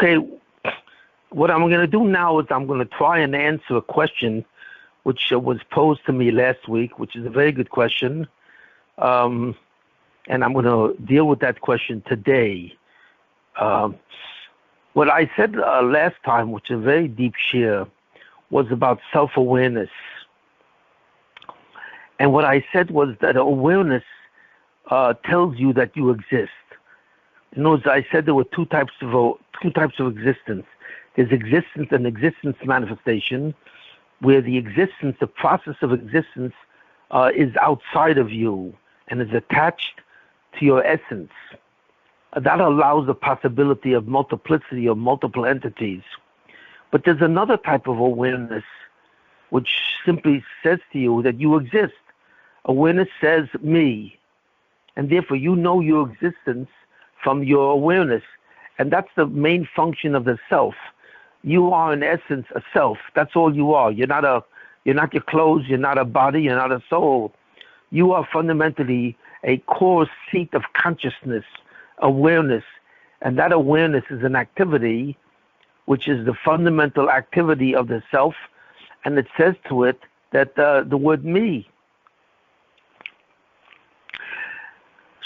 Okay, what I'm going to do now is I'm going to try and answer a question which was posed to me last week, which is a very good question. And I'm going to deal with that question today. What I said last time, which is a very deep share, was about self-awareness. And what I said was that awareness tells you that you exist. In other words, I said there were two types of existence. There's existence and existence manifestation, where the existence, the process of existence, is outside of you and is attached to your essence. That allows the possibility of multiplicity of multiple entities. But there's another type of awareness which simply says to you that you exist. Awareness says me, and therefore you know your existence from your awareness, and that's the main function of the self. You are in essence a self. That's all you are. You're not your clothes. You're not a body. You're not a soul. You are fundamentally a core seat of consciousness, awareness, and that awareness is an activity which is the fundamental activity of the self, and it says to it that the word me.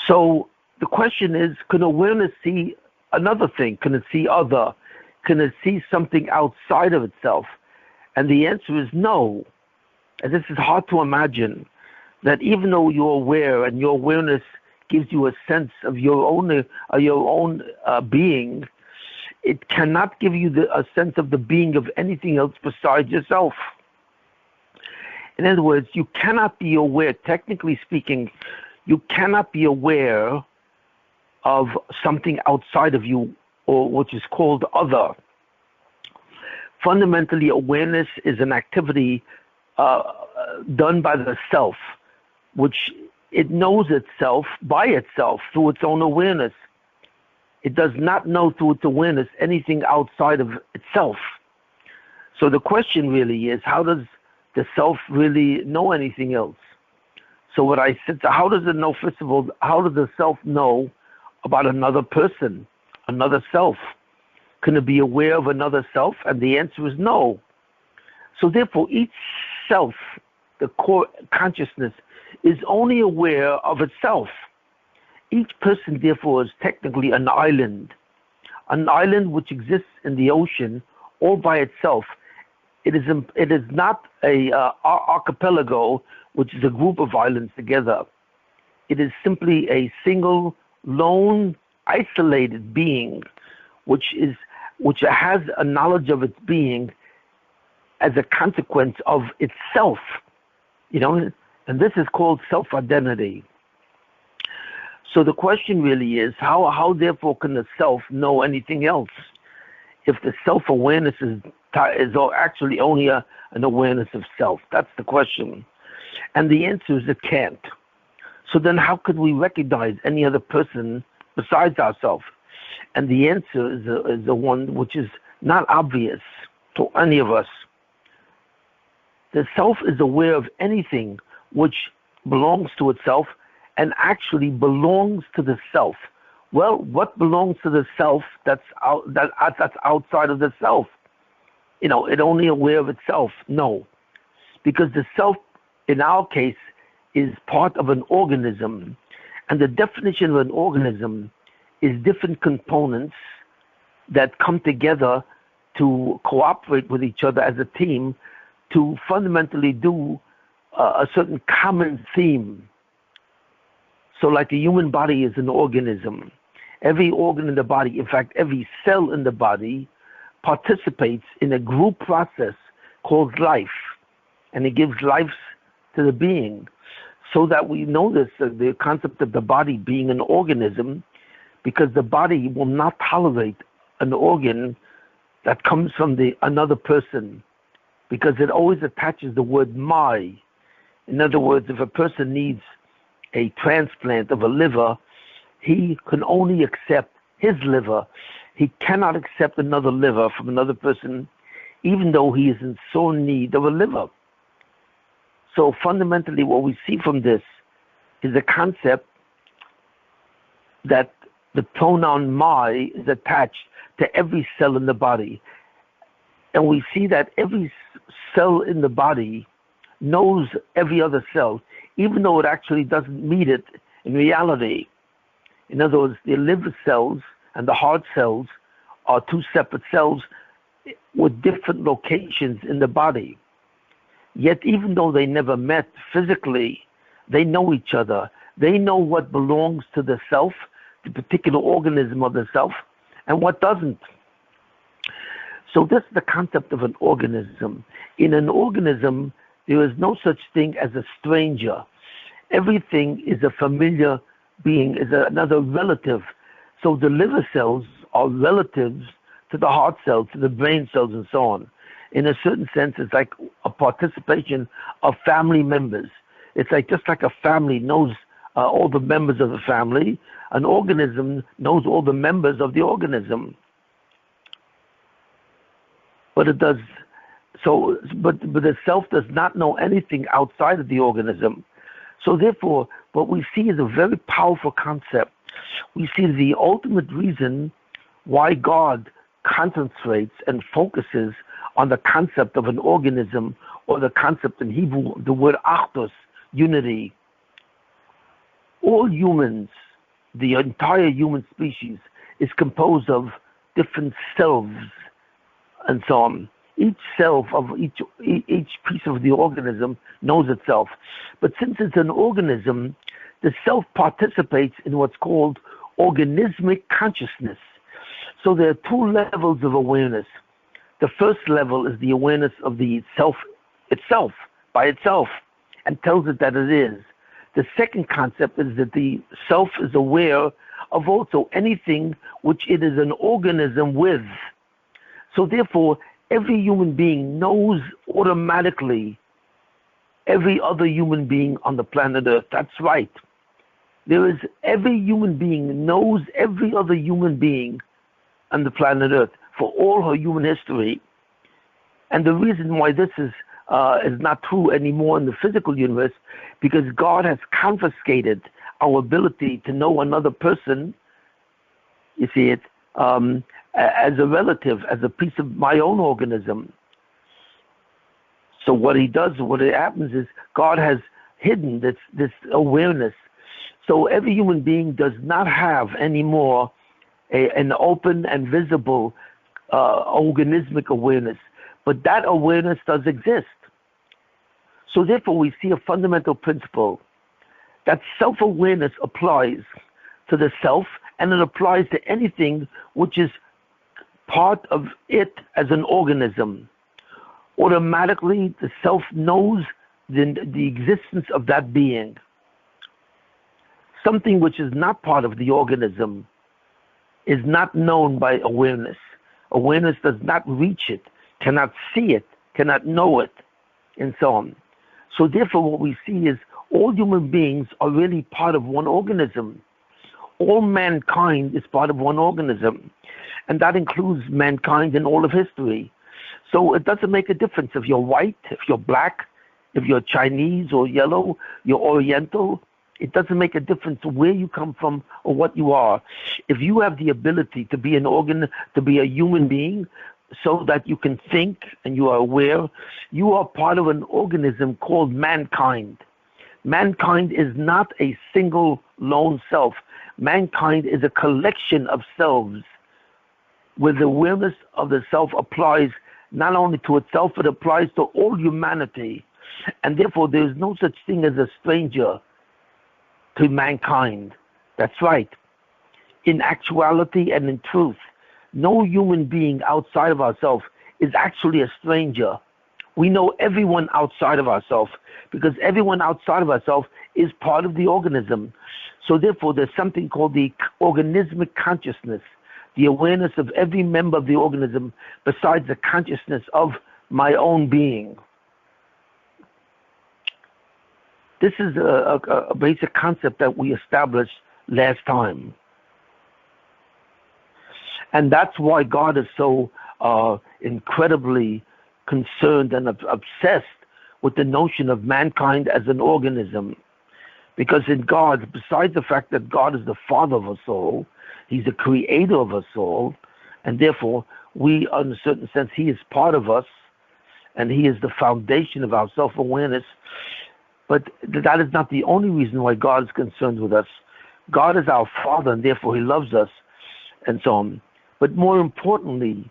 So the question is, can awareness see another thing? Can it see other? Can it see something outside of itself? And the answer is no. And this is hard to imagine, that even though you're aware and your awareness gives you a sense of your own being, it cannot give you a sense of the being of anything else besides yourself. In other words, you cannot be aware, technically speaking, you cannot be aware of something outside of you, or which is called other. Fundamentally, awareness is an activity done by the self, which it knows itself by itself through its own awareness. It does not know through its awareness anything outside of itself. So the question really is, how does the self really know anything else? So what I said, how does it know, first of all, how does the self know about another person, another self? Can it be aware of another self? And the answer is no. So therefore, each self, the core consciousness, is only aware of itself. Each person, therefore, is technically an island which exists in the ocean all by itself. It is not a archipelago, which is a group of islands together. It is simply a single, lone, isolated being, which has a knowledge of its being as a consequence of itself, and this is called self-identity. So the question really is, how therefore can the self know anything else? If the self-awareness is actually only an awareness of self, that's the question. And the answer is it can't. So then how could we recognize any other person besides ourselves? And the answer is the one which is not obvious to any of us. The self is aware of anything which belongs to itself and actually belongs to the self. Well, what belongs to the self that's outside of the self? It only aware of itself? No. Because the self, in our case, is part of an organism. And the definition of an organism is different components that come together to cooperate with each other as a team to fundamentally do a certain common theme. So like the human body is an organism. Every organ in the body, in fact, every cell in the body participates in a group process called life. And it gives life to the being. So that we know this, the concept of the body being an organism, because the body will not tolerate an organ that comes from another person, because it always attaches the word my. In other words, if a person needs a transplant of a liver, he can only accept his liver. He cannot accept another liver from another person, even though he is in sore need of a liver. So fundamentally what we see from this is the concept that the pronoun my is attached to every cell in the body. And we see that every cell in the body knows every other cell, even though it actually doesn't meet it in reality. In other words, the liver cells and the heart cells are two separate cells with different locations in the body. Yet even though they never met physically, they know each other. They know what belongs to the self, the particular organism of the self, and what doesn't. So this is the concept of an organism. In an organism, there is no such thing as a stranger. Everything is a familiar being, is another relative. So the liver cells are relatives to the heart cells, to the brain cells, and so on. In a certain sense, it's like a participation of family members. It's like just like a family knows all the members of the family, an organism knows all the members of the organism. But it does so. But the self does not know anything outside of the organism. So therefore, what we see is a very powerful concept. We see the ultimate reason why God concentrates and focuses on the concept of an organism, or the concept in Hebrew, the word achdos, unity. All humans, the entire human species, is composed of different selves and so on. Each self of each piece of the organism knows itself. But since it's an organism, the self participates in what's called organismic consciousness. So there are two levels of awareness. The first level is the awareness of the self itself, by itself, and tells it that it is. The second concept is that the self is aware of also anything which it is an organism with. So therefore, every human being knows automatically every other human being on the planet Earth. That's right. Every human being knows every other human being on the planet Earth for all her human history. And the reason why this is not true anymore in the physical universe, because God has confiscated our ability to know another person, you see it, as a relative, as a piece of my own organism. So what happens is God has hidden this awareness. So every human being does not have anymore an open and visible organismic awareness. But that awareness does exist. So therefore we see a fundamental principle that self-awareness applies to the self, and it applies to anything which is part of it as an organism. Automatically the self knows the existence of that being. Something which is not part of the organism is not known by awareness. Awareness does not reach it, cannot see it, cannot know it, and so on. So therefore what we see is all human beings are really part of one organism. All mankind is part of one organism, and that includes mankind in all of history. So it doesn't make a difference if you're white, if you're black, if you're Chinese or yellow, you're Oriental. It doesn't make a difference where you come from or what you are. If you have the ability to be to be a human being, so that you can think and you are aware, you are part of an organism called mankind. Mankind is not a single lone self. Mankind is a collection of selves, where the awareness of the self applies not only to itself, but applies to all humanity. And therefore there is no such thing as a stranger to mankind. That's right. In actuality and in truth, no human being outside of ourselves is actually a stranger. We know everyone outside of ourselves, because everyone outside of ourselves is part of the organism. So therefore there's something called the organismic consciousness, the awareness of every member of the organism besides the consciousness of my own being. This is a basic concept that we established last time. And that's why God is so incredibly concerned and obsessed with the notion of mankind as an organism. Because in God, besides the fact that God is the Father of us all, He's the creator of us all, and therefore we, in a certain sense, he is part of us, and he is the foundation of our self-awareness. But that is not the only reason why God is concerned with us. God is our Father, and therefore he loves us, and so on. But more importantly,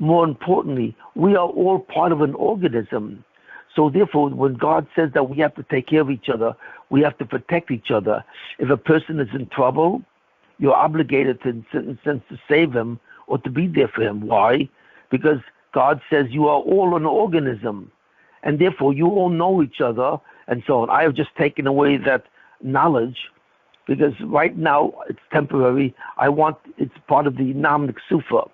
we are all part of an organism. So therefore, when God says that we have to take care of each other, we have to protect each other. If a person is in trouble, you're obligated to, in a certain sense, to save him or to be there for him. Why? Because God says you are all an organism, and therefore you all know each other, and so on. I have just taken away that knowledge because right now it's temporary. It's part of the Nam Niksufa.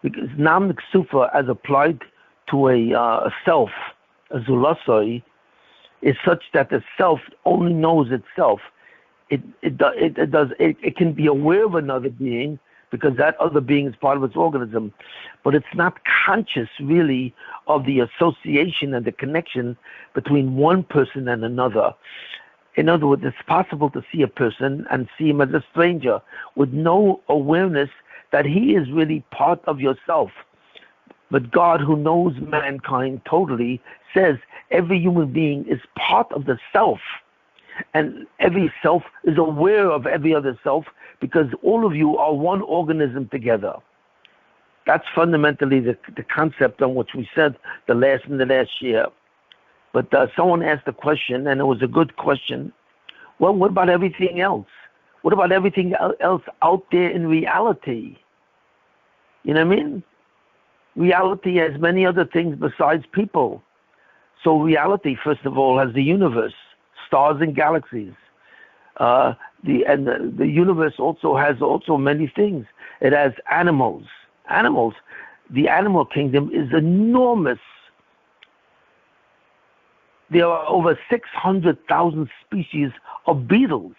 Because Nam Niksufa, as applied to a self, a Zulasoi, is such that the self only knows itself. It can be aware of another being because that other being is part of its organism, but it's not conscious really of the association and the connection between one person and another. In other words, it's possible to see a person and see him as a stranger with no awareness that he is really part of yourself. But God, who knows mankind totally, says every human being is part of the self. And every self is aware of every other self because all of you are one organism together. That's fundamentally the concept on which we said the last year. But someone asked a question, and it was a good question. Well, what about everything else? What about everything else out there in reality? You know what I mean? Reality has many other things besides people. So reality, first of all, has the universe, stars and galaxies. The universe also has many things. It has animals. The animal kingdom is enormous. There are over 600,000 species of beetles.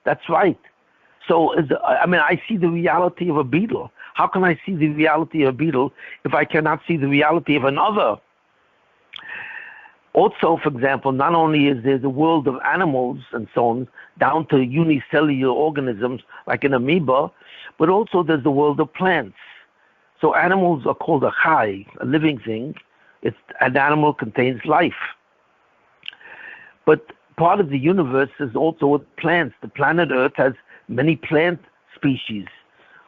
That's right. So, I see the reality of a beetle. How can I see the reality of a beetle if I cannot see the reality of another? Also, for example, not only is there the world of animals and so on, down to unicellular organisms like an amoeba, but also there's the world of plants. So animals are called a chai, a living thing. An animal contains life. But part of the universe is also with plants. The planet Earth has many plant species.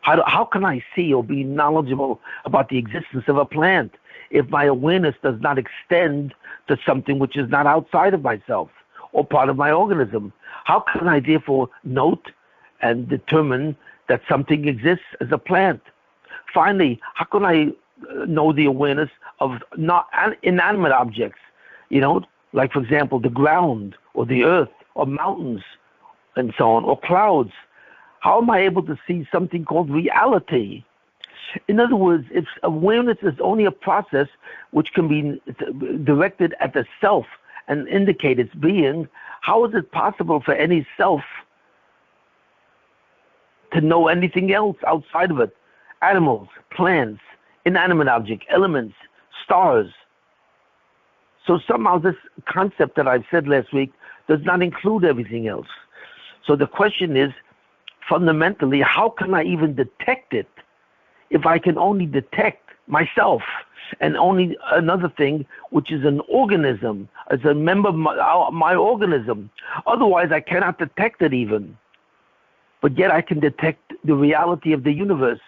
How can I see or be knowledgeable about the existence of a plant if my awareness does not extend to something which is not outside of myself or part of my organism? How can I therefore note and determine that something exists as a plant? Finally, how can I know the awareness of not inanimate objects, like, for example, the ground or the earth or mountains and so on, or clouds? How am I able to see something called reality? In other words, if awareness is only a process which can be directed at the self and indicate its being, how is it possible for any self to know anything else outside of it? Animals, plants, inanimate objects, elements, stars. So somehow this concept that I said last week does not include everything else. So the question is, fundamentally, how can I even detect it if I can only detect myself and only another thing, which is an organism, as a member of my organism? Otherwise, I cannot detect it even. But yet I can detect the reality of the universe,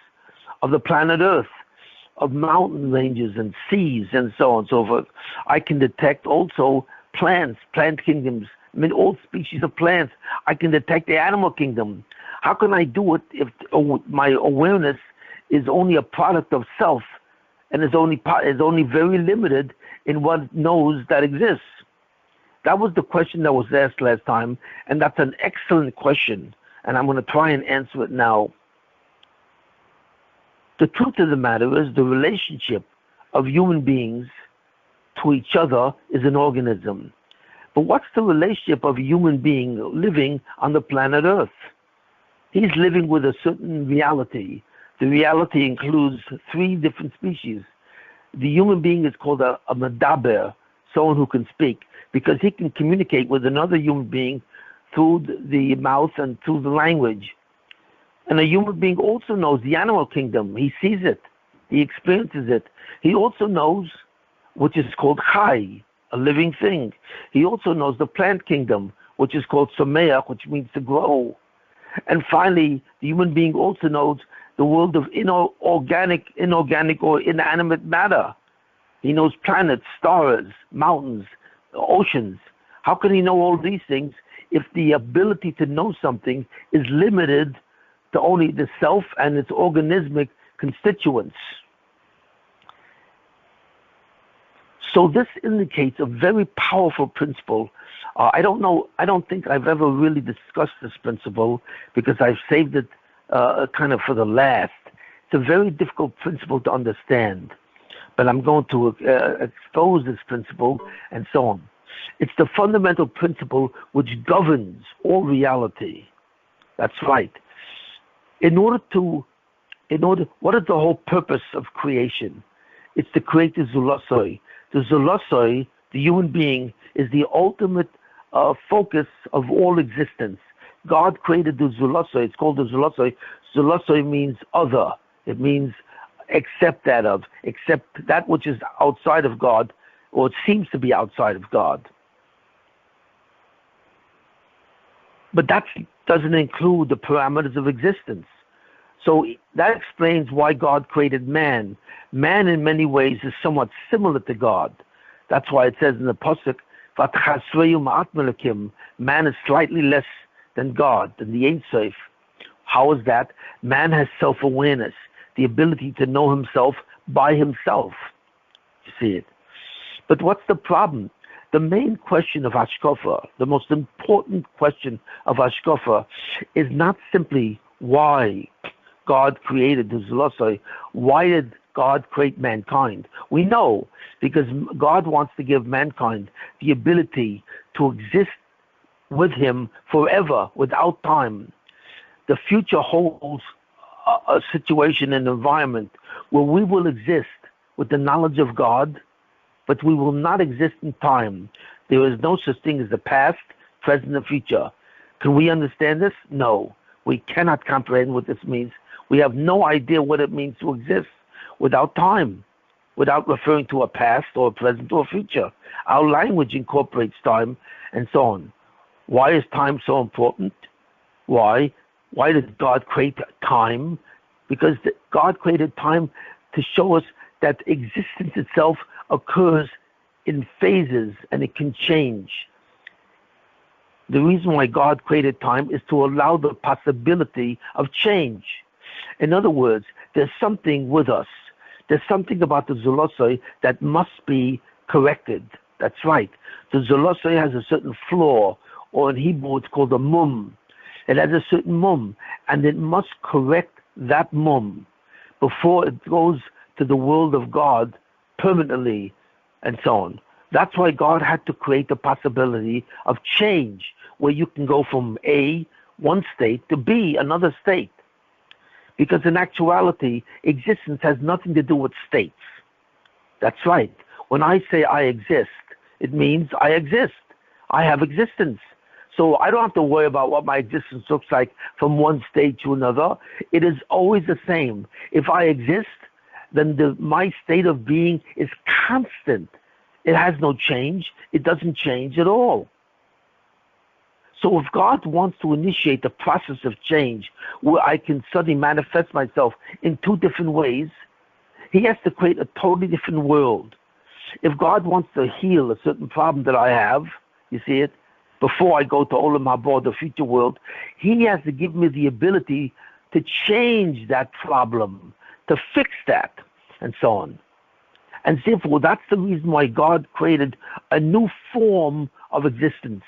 of the planet Earth, of mountain ranges and seas and so on and so forth. I can detect also plants, plant kingdoms, all species of plants. I can detect the animal kingdom. How can I do it if my awareness is only a product of self and is only very limited in what it knows that exists? That was the question that was asked last time, and that's an excellent question, and I'm going to try and answer it now. The truth of the matter is the relationship of human beings to each other is an organism. But what's the relationship of a human being living on the planet Earth? He's living with a certain reality. The reality includes 3 different species. The human being is called a medaber, someone who can speak, because he can communicate with another human being through the mouth and through the language. And a human being also knows the animal kingdom. He sees it. He experiences it. He also knows, which is called chai, a living thing. He also knows the plant kingdom, which is called someach, which means to grow. And finally, the human being also knows the world of inorganic or inanimate matter. He knows planets, stars, mountains, oceans. How can he know all these things if the ability to know something is limited to only the self and its organismic constituents? So this indicates a very powerful principle. I don't think I've ever really discussed this principle because I've saved it kind of for the last. It's a very difficult principle to understand, but I'm going to expose this principle and so on. It's the fundamental principle which governs all reality. That's right. What is the whole purpose of creation? It's to create the Zulasoi. The Zulasoi, the human being, is the ultimate focus of all existence. God created the Zulasoi. It's called the Zulasoi. Zulasoi means other. It means except that which is outside of God, or it seems to be outside of God. But that doesn't include the parameters of existence. So that explains why God created man. Man in many ways is somewhat similar to God. That's why it says in the Pasuk, man is slightly less than God, than the Ein Sof. How is that? Man has self-awareness, the ability to know himself by himself. You see it. But what's the problem? The main question of Hashkafa, the most important question of Hashkafa, is not simply why God created the Zulasoi. Why did God create mankind? We know, because God wants to give mankind the ability to exist with him forever, without time. The future holds a situation and environment where we will exist with the knowledge of God, but we will not exist in time. There is no such thing as the past, present, and future. Can we understand this? No. We cannot comprehend what this means. We have no idea what it means to exist without time, without referring to a past or a present or a future. Our language incorporates time and so on. Why is time so important? Why? Why did God create time? Because God created time to show us that existence itself occurs in phases and it can change. The reason why God created time is to allow the possibility of change. In other words, there's something with us. There's something about the Zulasoi that must be corrected. That's right. The Zulasoi has a certain flaw, or in Hebrew it's called a mum. It has a certain mum, and it must correct that mum before it goes to the world of God permanently, and so on. That's why God had to create the possibility of change, where you can go from A, one state, to B, another state. Because in actuality, existence has nothing to do with states. That's right. When I say I exist, it means I exist. I have existence. So I don't have to worry about what my existence looks like from one state to another. It is always the same. If I exist, then my state of being is constant. It has no change. It doesn't change at all. So if God wants to initiate the process of change where I can suddenly manifest myself in two different ways, he has to create a totally different world. If God wants to heal a certain problem that I have, you see it, before I go to Olam haZeh, the future world, he has to give me the ability to change that problem, to fix that, and so on. And therefore, that's the reason why God created a new form of existence.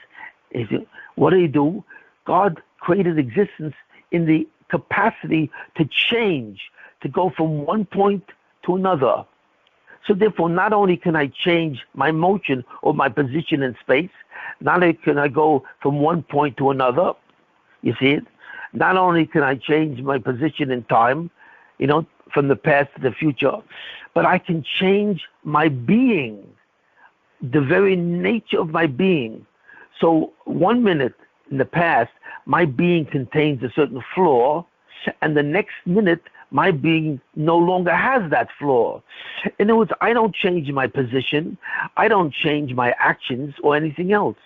What did he do? God created existence in the capacity to change, to go from one point to another. So therefore, not only can I change my motion or my position in space, not only can I go from one point to another, you see it? Not only can I change my position in time, from the past to the future, but I can change my being, the very nature of my being. So 1 minute in the past, my being contains a certain flaw, And the next minute, my being no longer has that flaw. In other words, I don't change my position, I don't change my actions or anything else.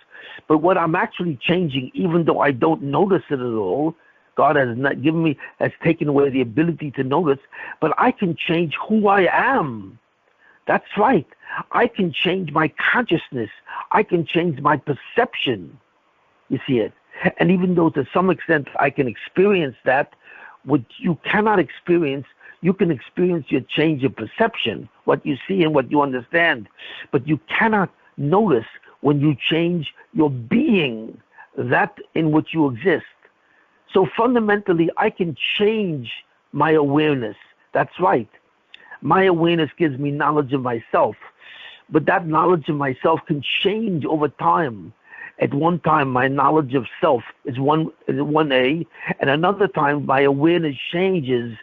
But what I'm actually changing, even though I don't notice it at all, God has not given me, has taken away the ability to notice, but I can change who I am. That's right. I can change my consciousness. I can change my perception. You see it? And even though to some extent I can experience that, what you cannot experience, you can experience your change of perception, what you see and what you understand. But you cannot notice when you change your being, that in which you exist. So fundamentally, I can change my awareness. That's right. My awareness gives me knowledge of myself, but that knowledge of myself can change over time. At one time, my knowledge of self is 1A, and another time, my awareness changes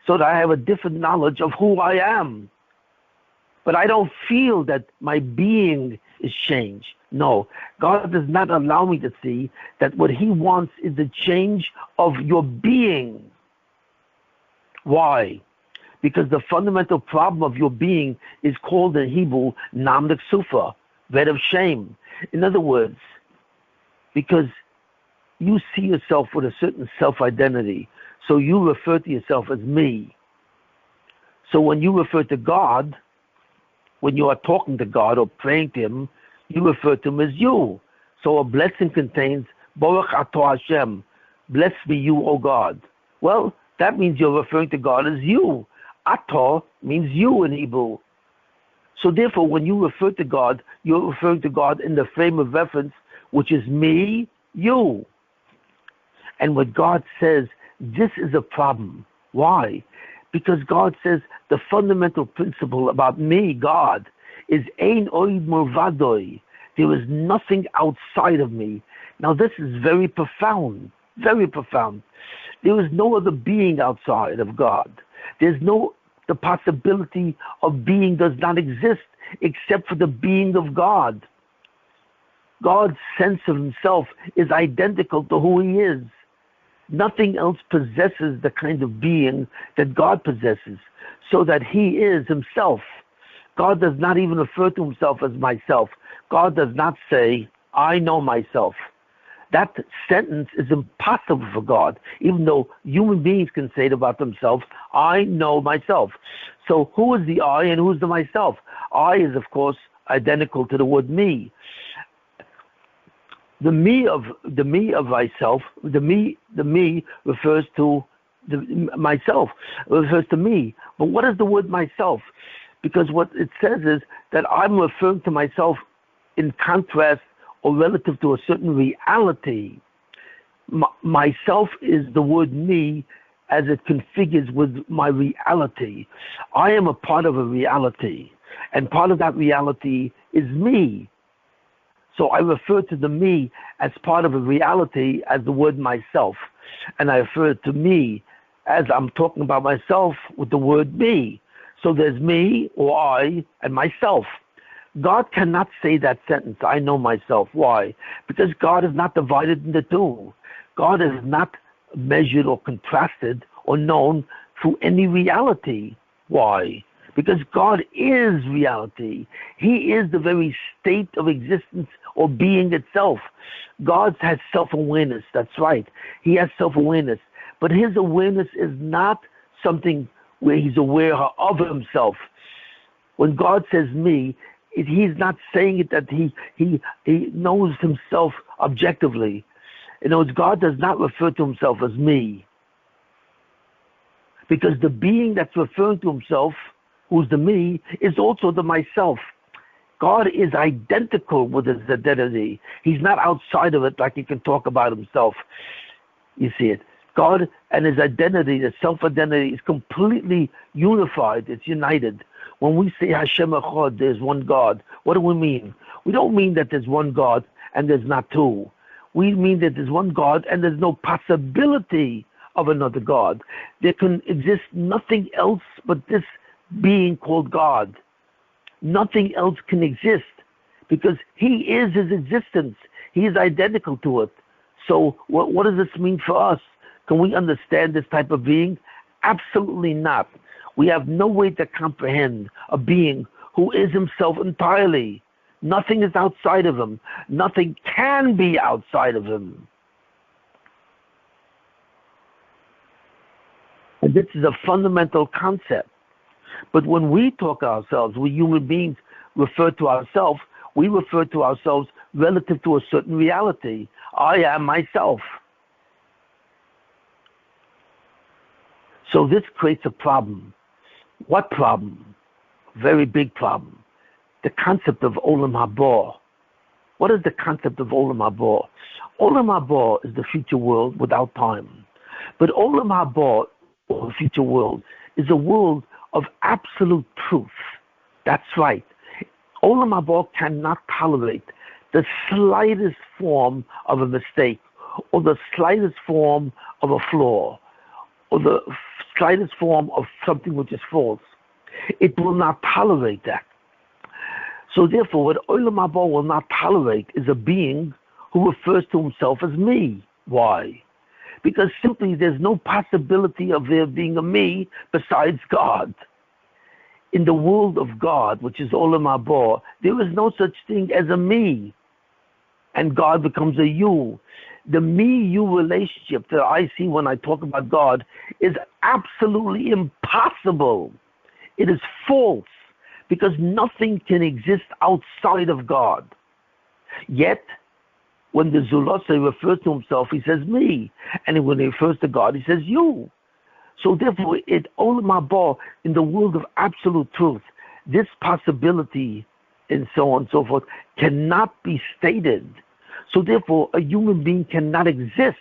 so that I have a different knowledge of who I am. But I don't feel that my being is changed. No, God does not allow me to see that what He wants is the change of your being. Why? Because the fundamental problem of your being is called in Hebrew Nam Sufa, bed of shame. In other words, because you see yourself with a certain self-identity, so you refer to yourself as me. So when you refer to God, when you are talking to God or praying to Him, you refer to Him as you. So a blessing contains Baruch Atah Hashem, bless me you, O God. Well, that means you're referring to God as you. Atah means you in Hebrew. So therefore, when you refer to God, you're referring to God in the frame of reference, which is me, you. And what God says, this is a problem. Why? Because God says the fundamental principle about me, God, is Ein Oid Murvadoi. There is nothing outside of me. Now this is very profound, very profound. There is no other being outside of God. The possibility of being does not exist except for the being of God. God's sense of Himself is identical to who He is. Nothing else possesses the kind of being that God possesses, so that He is Himself. God does not even refer to Himself as myself. God does not say, I know myself. That sentence is impossible for God, even though human beings can say it about themselves, I know myself. So who is the I and who is the myself? I is, of course, identical to the word me. The me of myself, the me refers to myself, refers to me. But what is the word myself? Because what it says is that I'm referring to myself in contrast or relative to a certain reality. Myself is the word me as it configures with my reality. I am a part of a reality, and part of that reality is me. So I refer to the me as part of a reality as the word myself. And I refer to me as I'm talking about myself with the word me. So there's me or I and myself. God cannot say that sentence, I know myself. Why? Because God is not divided into two. God is not measured or contrasted or known through any reality. Why? Because God is reality. He is the very state of existence or being itself. God has self-awareness, that's right. He has self-awareness. But His awareness is not something where He's aware of Himself. When God says me, He's not saying it that he knows Himself objectively. In other words, God does not refer to Himself as me. Because the being that's referring to Himself, who's the me, is also the myself. God is identical with His identity. He's not outside of it like He can talk about Himself. You see it. God and His identity, the self-identity, is completely unified. It's united. When we say Hashem Echad, there's one God, what do we mean? We don't mean that there's one God and there's not two. We mean that there's one God and there's no possibility of another God. There can exist nothing else but this being called God. Nothing else can exist because He is His existence. He is identical to it. So what does this mean for us? Can we understand this type of being? Absolutely not. We have no way to comprehend a being who is himself entirely. Nothing is outside of him. Nothing can be outside of him. And this is a fundamental concept. But when we talk ourselves, we human beings refer to ourselves, we refer to ourselves relative to a certain reality. I am myself. So this creates a problem. What problem? Very big problem. The concept of Olam haZeh. What is the concept of Olam haZeh? Olam haZeh is the future world without time. But Olam haZeh, or the future world, is a world of absolute truth. That's right. Olam haZeh cannot tolerate the slightest form of a mistake, or the slightest form of a flaw, or the slightest form of something which is false. It will not tolerate that. So therefore, what Olam haZeh will not tolerate is a being who refers to himself as me. Why? Because simply there's no possibility of there being a me besides God. In the world of God, which is Olam haZeh, there is no such thing as a me. And God becomes a you. The me-you relationship that I see when I talk about God is absolutely impossible. It is false, because nothing can exist outside of God. Yet, when the Zulase refers to himself, he says me. And when he refers to God, he says you. So therefore, Olam haZeh, in the world of absolute truth, this possibility, and so on and so forth, cannot be stated. So therefore, a human being cannot exist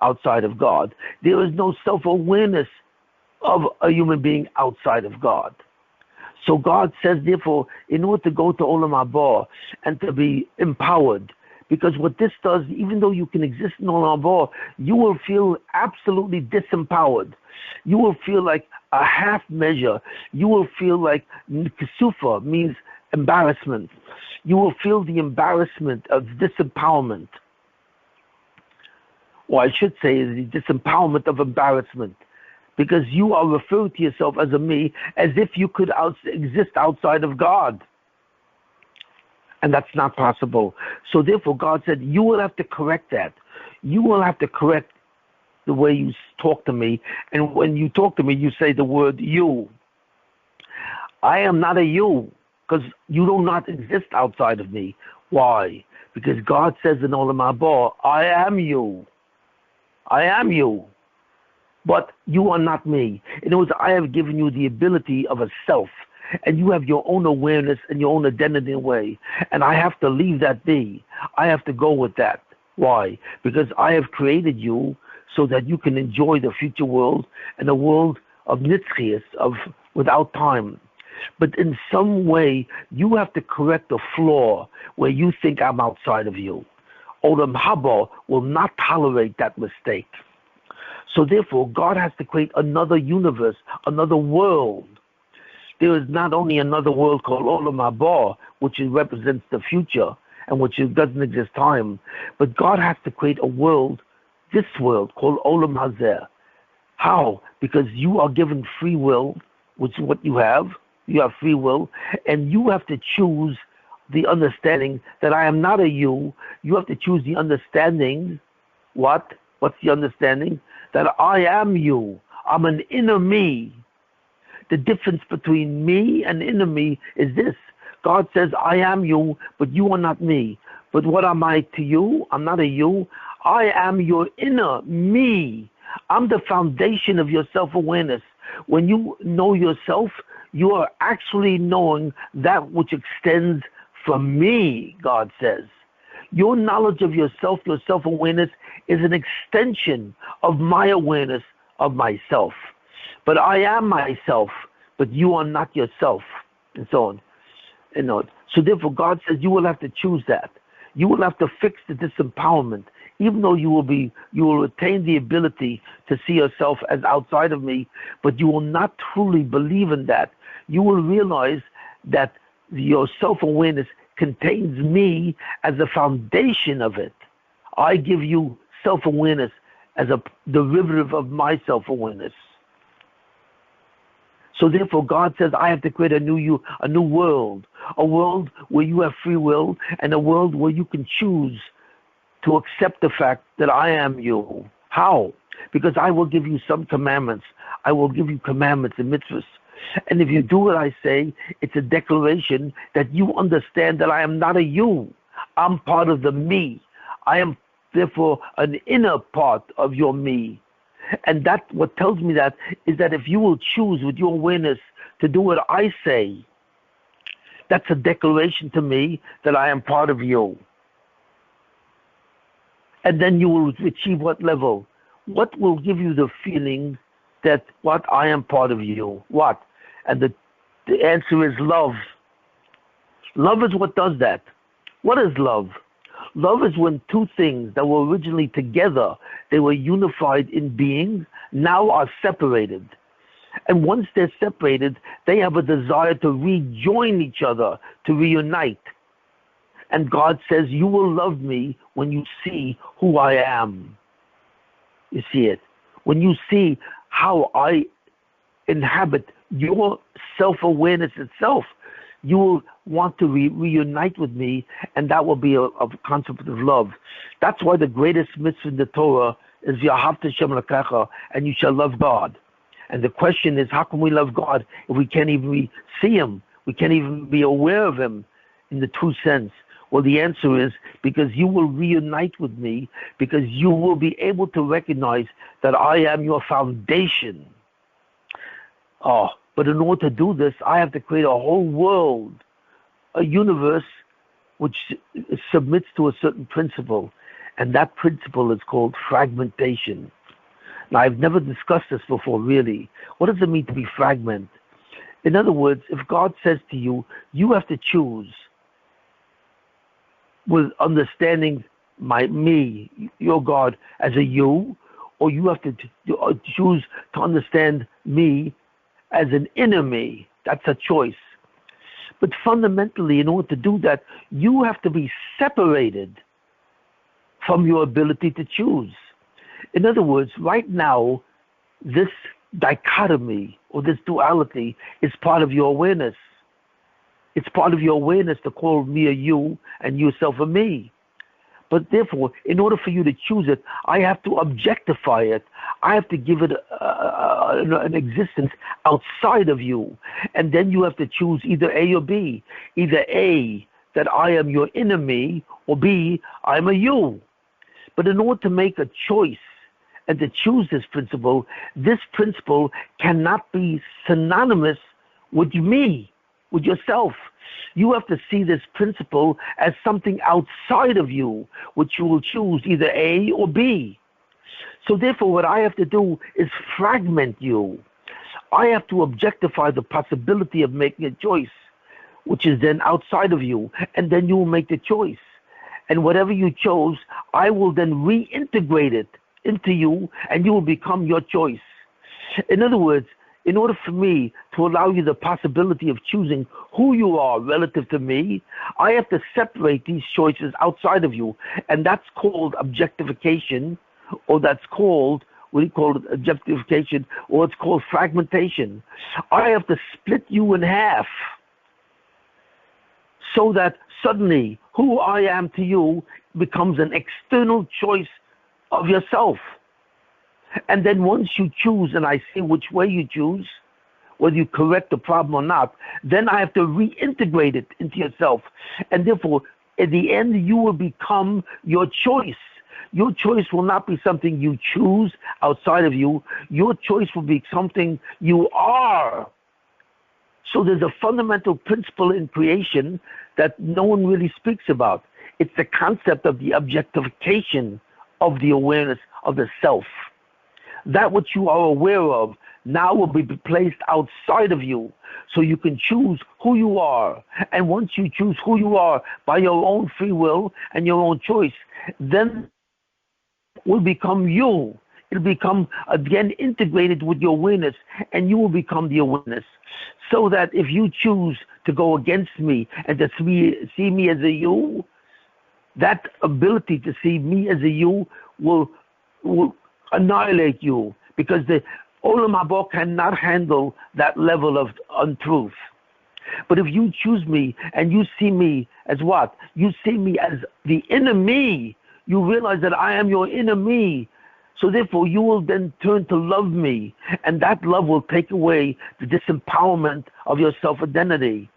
outside of God. There is no self-awareness of a human being outside of God. So God says, therefore, in order to go to Olam haZeh and to be empowered, because what this does, even though you can exist in Olam haZeh, you will feel absolutely disempowered. You will feel like a half measure. You will feel like Kesufa means embarrassment. You will feel the embarrassment of disempowerment. Or I should say the disempowerment of embarrassment. Because you are referring to yourself as a me, as if you could exist outside of God. And that's not possible. So therefore God said, you will have to correct that. You will have to correct the way you talk to me. And when you talk to me, you say the word you. I am not a you, because you do not exist outside of me. Why? Because God says in Olam haZeh, I am you. I am you. But you are not me. In other words, I have given you the ability of a self, and you have your own awareness and your own identity in a way. And I have to leave that be. I have to go with that. Why? Because I have created you so that you can enjoy the future world and the world of nitzchias, of without time. But in some way, you have to correct a flaw where you think I'm outside of you. Olam haZeh will not tolerate that mistake. So therefore, God has to create another universe, another world. There is not only another world called Olam haZeh, which represents the future, and which doesn't exist time, but God has to create a world, this world called Olam haZeh. How? Because you are given free will, which is what you have. You have free will, and you have to choose the understanding that I am not a you. You have to choose the understanding. What? What's the understanding? That I am you. I'm an inner me. The difference between me and inner me is this. God says, I am you, but you are not me. But what am I to you? I'm not a you. I am your inner me. I'm the foundation of your self-awareness. When you know yourself, you are actually knowing that which extends from me, God says. Your knowledge of yourself, your self-awareness, is an extension of my awareness of myself. But I am myself, but you are not yourself, and so on. So therefore, God says you will have to choose that. You will have to fix the disempowerment, even though you will retain the ability to see yourself as outside of me, but you will not truly believe in that. You will realize that your self-awareness contains me as the foundation of it. I give you self-awareness as a derivative of my self-awareness. So therefore, God says, I have to create a new world, a world where you have free will, and a world where you can choose to accept the fact that I am you. How? Because I will give you some commandments. I will give you commandments and mitzvahs. And if you do what I say, it's a declaration that you understand that I am not a you. I'm part of the me. I am therefore an inner part of your me. And that what tells me that is that if you will choose with your awareness to do what I say, that's a declaration to me that I am part of you. And then you will achieve what level? What will give you the feeling that what I am part of you? What? And the answer is love. Love is what does that. What is love? Love is when two things that were originally together, they were unified in being, now are separated. And once they're separated, they have a desire to rejoin each other, to reunite. And God says, you will love me when you see who I am. You see it. When you see how I inhabit your self-awareness itself, you will want to reunite with me, and that will be a concept of love. That's why the greatest mitzvah in the Torah is V'ahavta Hashem Elokecha, and you shall love God. And the question is, how can we love God if we can't even see Him? We can't even be aware of Him in the true sense. Well, the answer is because you will reunite with me, because you will be able to recognize that I am your foundation. But in order to do this, I have to create a whole world, a universe which submits to a certain principle. And that principle is called fragmentation. Now, I've never discussed this before, really. What does it mean to be fragment? In other words, if God says to you, you have to choose with understanding me, your God, as a you, or you have to choose to understand me as an inner me. That's a choice. But fundamentally, in order to do that, you have to be separated from your ability to choose. In other words, right now, this dichotomy or this duality is part of your awareness. It's part of your awareness to call me a you and yourself a me. But therefore, in order for you to choose it, I have to objectify it. I have to give it an existence outside of you. And then you have to choose either A or B. Either A, that I am your inner me, or B, I'm a you. But in order to make a choice and to choose this principle cannot be synonymous with me, with yourself. You have to see this principle as something outside of you, which you will choose either A or B. So therefore, what I have to do is fragment you. I have to objectify the possibility of making a choice, which is then outside of you, and then you will make the choice. And whatever you chose, I will then reintegrate it into you, and you will become your choice. In other words, in order for me to allow you the possibility of choosing who you are relative to me, I have to separate these choices outside of you. And that's called objectification, or that's called, what do you call it, objectification, or it's called fragmentation. I have to split you in half so that suddenly who I am to you becomes an external choice of yourself. And then once you choose, and I see which way you choose, whether you correct the problem or not, then I have to reintegrate it into yourself. And therefore, at the end, you will become your choice. Your choice will not be something you choose outside of you. Your choice will be something you are. So there's a fundamental principle in creation that no one really speaks about. It's the concept of the objectification of the awareness of the self. That which you are aware of now will be placed outside of you, so you can choose who you are. And once you choose who you are by your own free will and your own choice, then it will become you. It'll become, again, integrated with your awareness, and you will become the awareness. So that if you choose to go against me and to see me as a you, that ability to see me as a you will annihilate you, because the Olam haZeh cannot handle that level of untruth. But if you choose me and you see me as what? You see me as the inner me. You realize that I am your inner me. So therefore, you will then turn to love me. And that love will take away the disempowerment of your self-identity.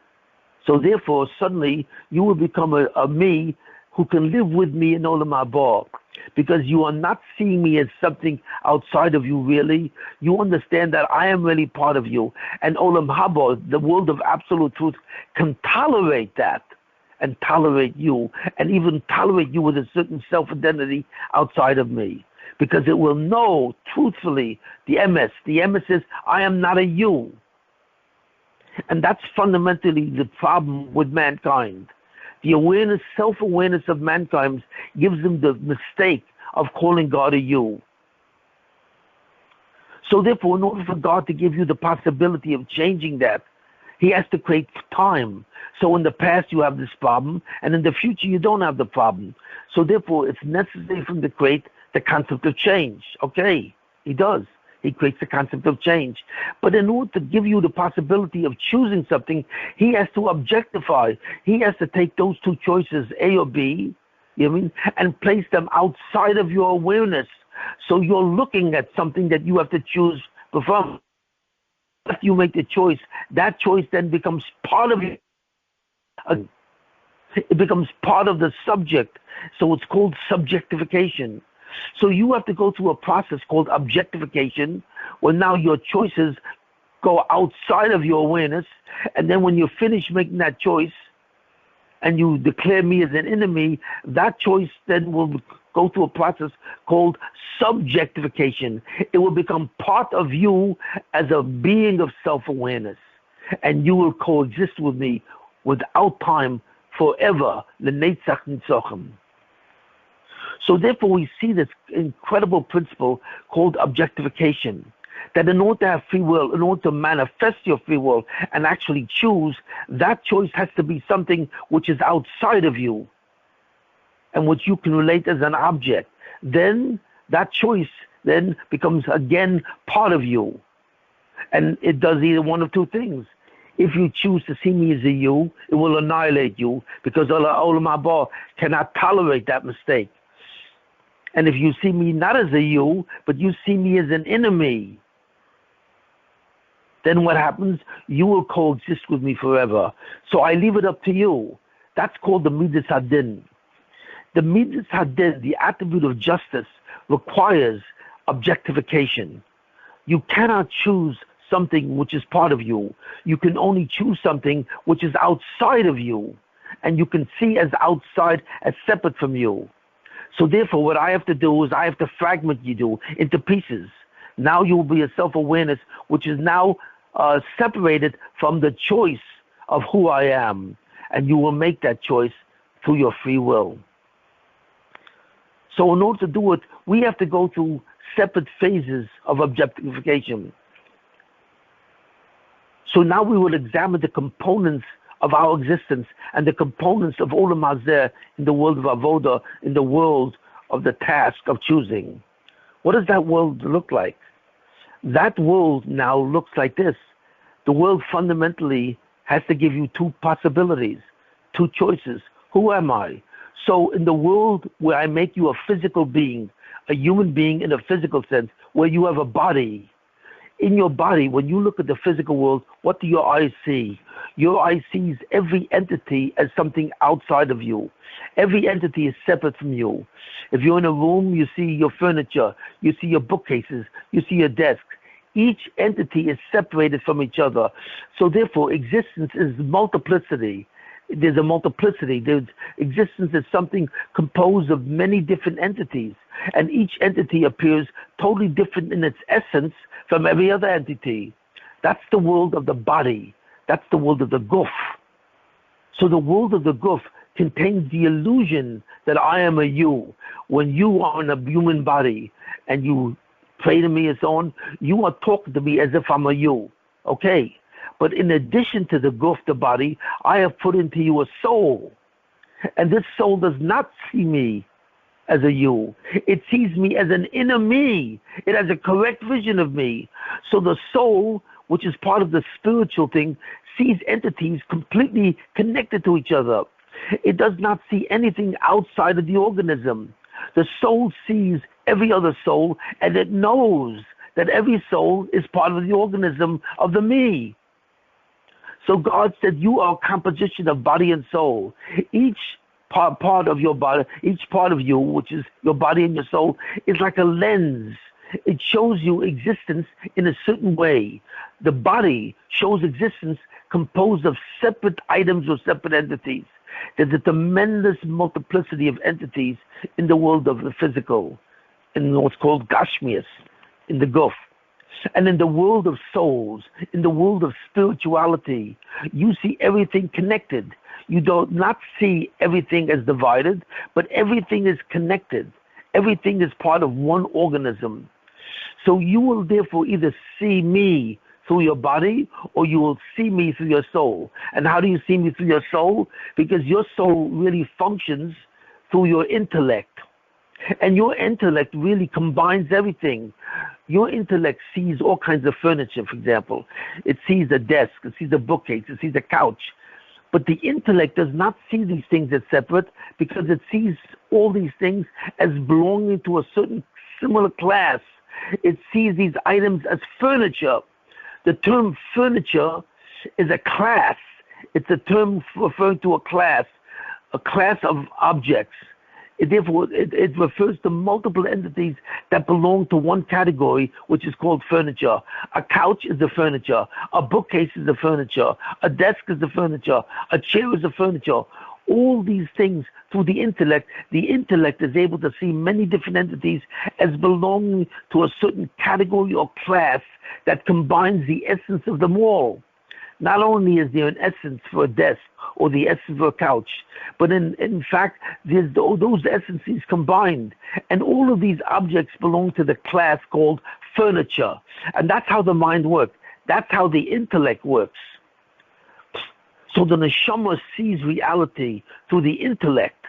So therefore, suddenly, you will become a me who can live with me in Olam haZeh. Because you are not seeing me as something outside of you, really. You understand that I am really part of you. And Olam haZeh, the world of absolute truth, can tolerate that and tolerate you, and even tolerate you with a certain self-identity outside of me. Because it will know, truthfully, the emes. The emes is, I am not a you. And that's fundamentally the problem with mankind. The awareness, self-awareness of mankind gives them the mistake of calling God a you. So therefore, in order for God to give you the possibility of changing that, He has to create time. So in the past you have this problem, and in the future you don't have the problem. So therefore, it's necessary for Him to create the concept of change. Okay, He does. He creates the concept of change. But in order to give you the possibility of choosing something, He has to objectify. He has to take those two choices, A or B, you know what I mean, and place them outside of your awareness. So you're looking at something that you have to choose from. If you make the choice, that choice then becomes part of you. It becomes part of the subject. So it's called subjectification. So you have to go through a process called objectification, where now your choices go outside of your awareness, and then when you finish making that choice, and you declare me as an enemy, that choice then will go through a process called subjectification. It will become part of you as a being of self-awareness, and you will coexist with me without time forever. L'netzach nitzochem. So therefore, we see this incredible principle called objectification, that in order to have free will, in order to manifest your free will and actually choose, that choice has to be something which is outside of you and which you can relate as an object. Then that choice then becomes again part of you. And it does either one of two things. If you choose to see me as a you, it will annihilate you, because Olam haZeh cannot tolerate that mistake. And if you see me not as a you, but you see me as an enemy, then what happens? You will coexist with me forever. So I leave it up to you. That's called the Midas Hadin. The Midas Hadin, the attribute of justice, requires objectification. You cannot choose something which is part of you. You can only choose something which is outside of you, and you can see as outside, as separate from you. So therefore, what I have to do is I have to fragment you into pieces. Now you will be a self-awareness which is now separated from the choice of who I am, and you will make that choice through your free will. So in order to do it, we have to go through separate phases of objectification. So now we will examine the components of our existence and the components of Olam haZeh in the world of Avodah, in the world of the task of choosing. What does that world look like? That world now looks like this. The world fundamentally has to give you two possibilities, two choices. Who am I? So in the world where I make you a physical being, a human being in a physical sense, where you have a body, in your body, when you look at the physical world, what do your eyes see? Your eye sees every entity as something outside of you. Every entity is separate from you. If you're in a room, you see your furniture, you see your bookcases, you see your desk. Each entity is separated from each other. So therefore, existence is multiplicity. There's a multiplicity. Existence is something composed of many different entities, and each entity appears totally different in its essence from every other entity. That's the world of the body. That's the world of the guf. So the world of the guf contains the illusion that I am a you. When you are in a human body and you pray to me as on, you are talking to me as if I'm a you. Okay. But in addition to the guf, the body, I have put into you a soul. And this soul does not see me as a you. It sees me as an inner me. It has a correct vision of me. So the soul, which is part of the spiritual thing, sees entities completely connected to each other. It does not see anything outside of the organism. The soul sees every other soul, and it knows that every soul is part of the organism of the me. So God said, you are a composition of body and soul. Each part of your body, each part of you, which is your body and your soul, is like a lens. It shows you existence in a certain way. The body shows existence composed of separate items or separate entities. There's a tremendous multiplicity of entities in the world of the physical, in what's called Gashmias, in the Guf. And in the world of souls, in the world of spirituality, you see everything connected. You do not see everything as divided, but everything is connected. Everything is part of one organism. So you will therefore either see me through your body, or you will see me through your soul. And how do you see me through your soul? Because your soul really functions through your intellect. And your intellect really combines everything. Your intellect sees all kinds of furniture, for example. It sees a desk, it sees a bookcase, it sees a couch. But the intellect does not see these things as separate, because it sees all these things as belonging to a certain similar class. It sees these items as furniture. The term furniture is a class. It's a term referring to a class of objects. It refers to multiple entities that belong to one category, which is called furniture. A couch is the furniture. A bookcase is the furniture. A desk is the furniture. A chair is the furniture. All these things, through the intellect is able to see many different entities as belonging to a certain category or class that combines the essence of them all. Not only is there an essence for a desk or the essence for a couch, but in fact, there's those essences combined. And all of these objects belong to the class called furniture. And that's how the mind works. That's how the intellect works. So the neshama sees reality through the intellect.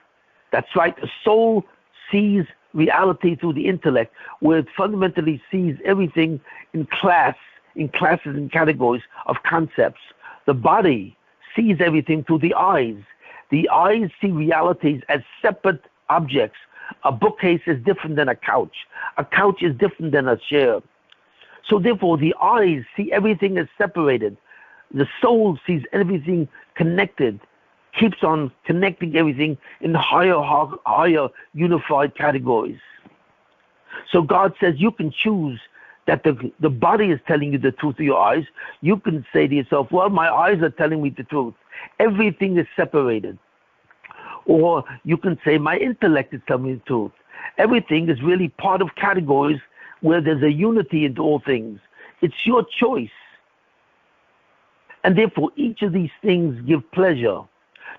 That's right, the soul sees reality through the intellect, where it fundamentally sees everything in classes and categories of concepts. The body sees everything through the eyes. The eyes see realities as separate objects. A bookcase is different than a couch. A couch is different than a chair. So therefore, the eyes see everything as separated. The soul sees everything connected, keeps on connecting everything in higher unified categories. So God says you can choose that the body is telling you the truth of your eyes. You can say to yourself, well, my eyes are telling me the truth. Everything is separated. Or you can say, my intellect is telling me the truth. Everything is really part of categories where there's a unity into all things. It's your choice. And therefore, each of these things give pleasure.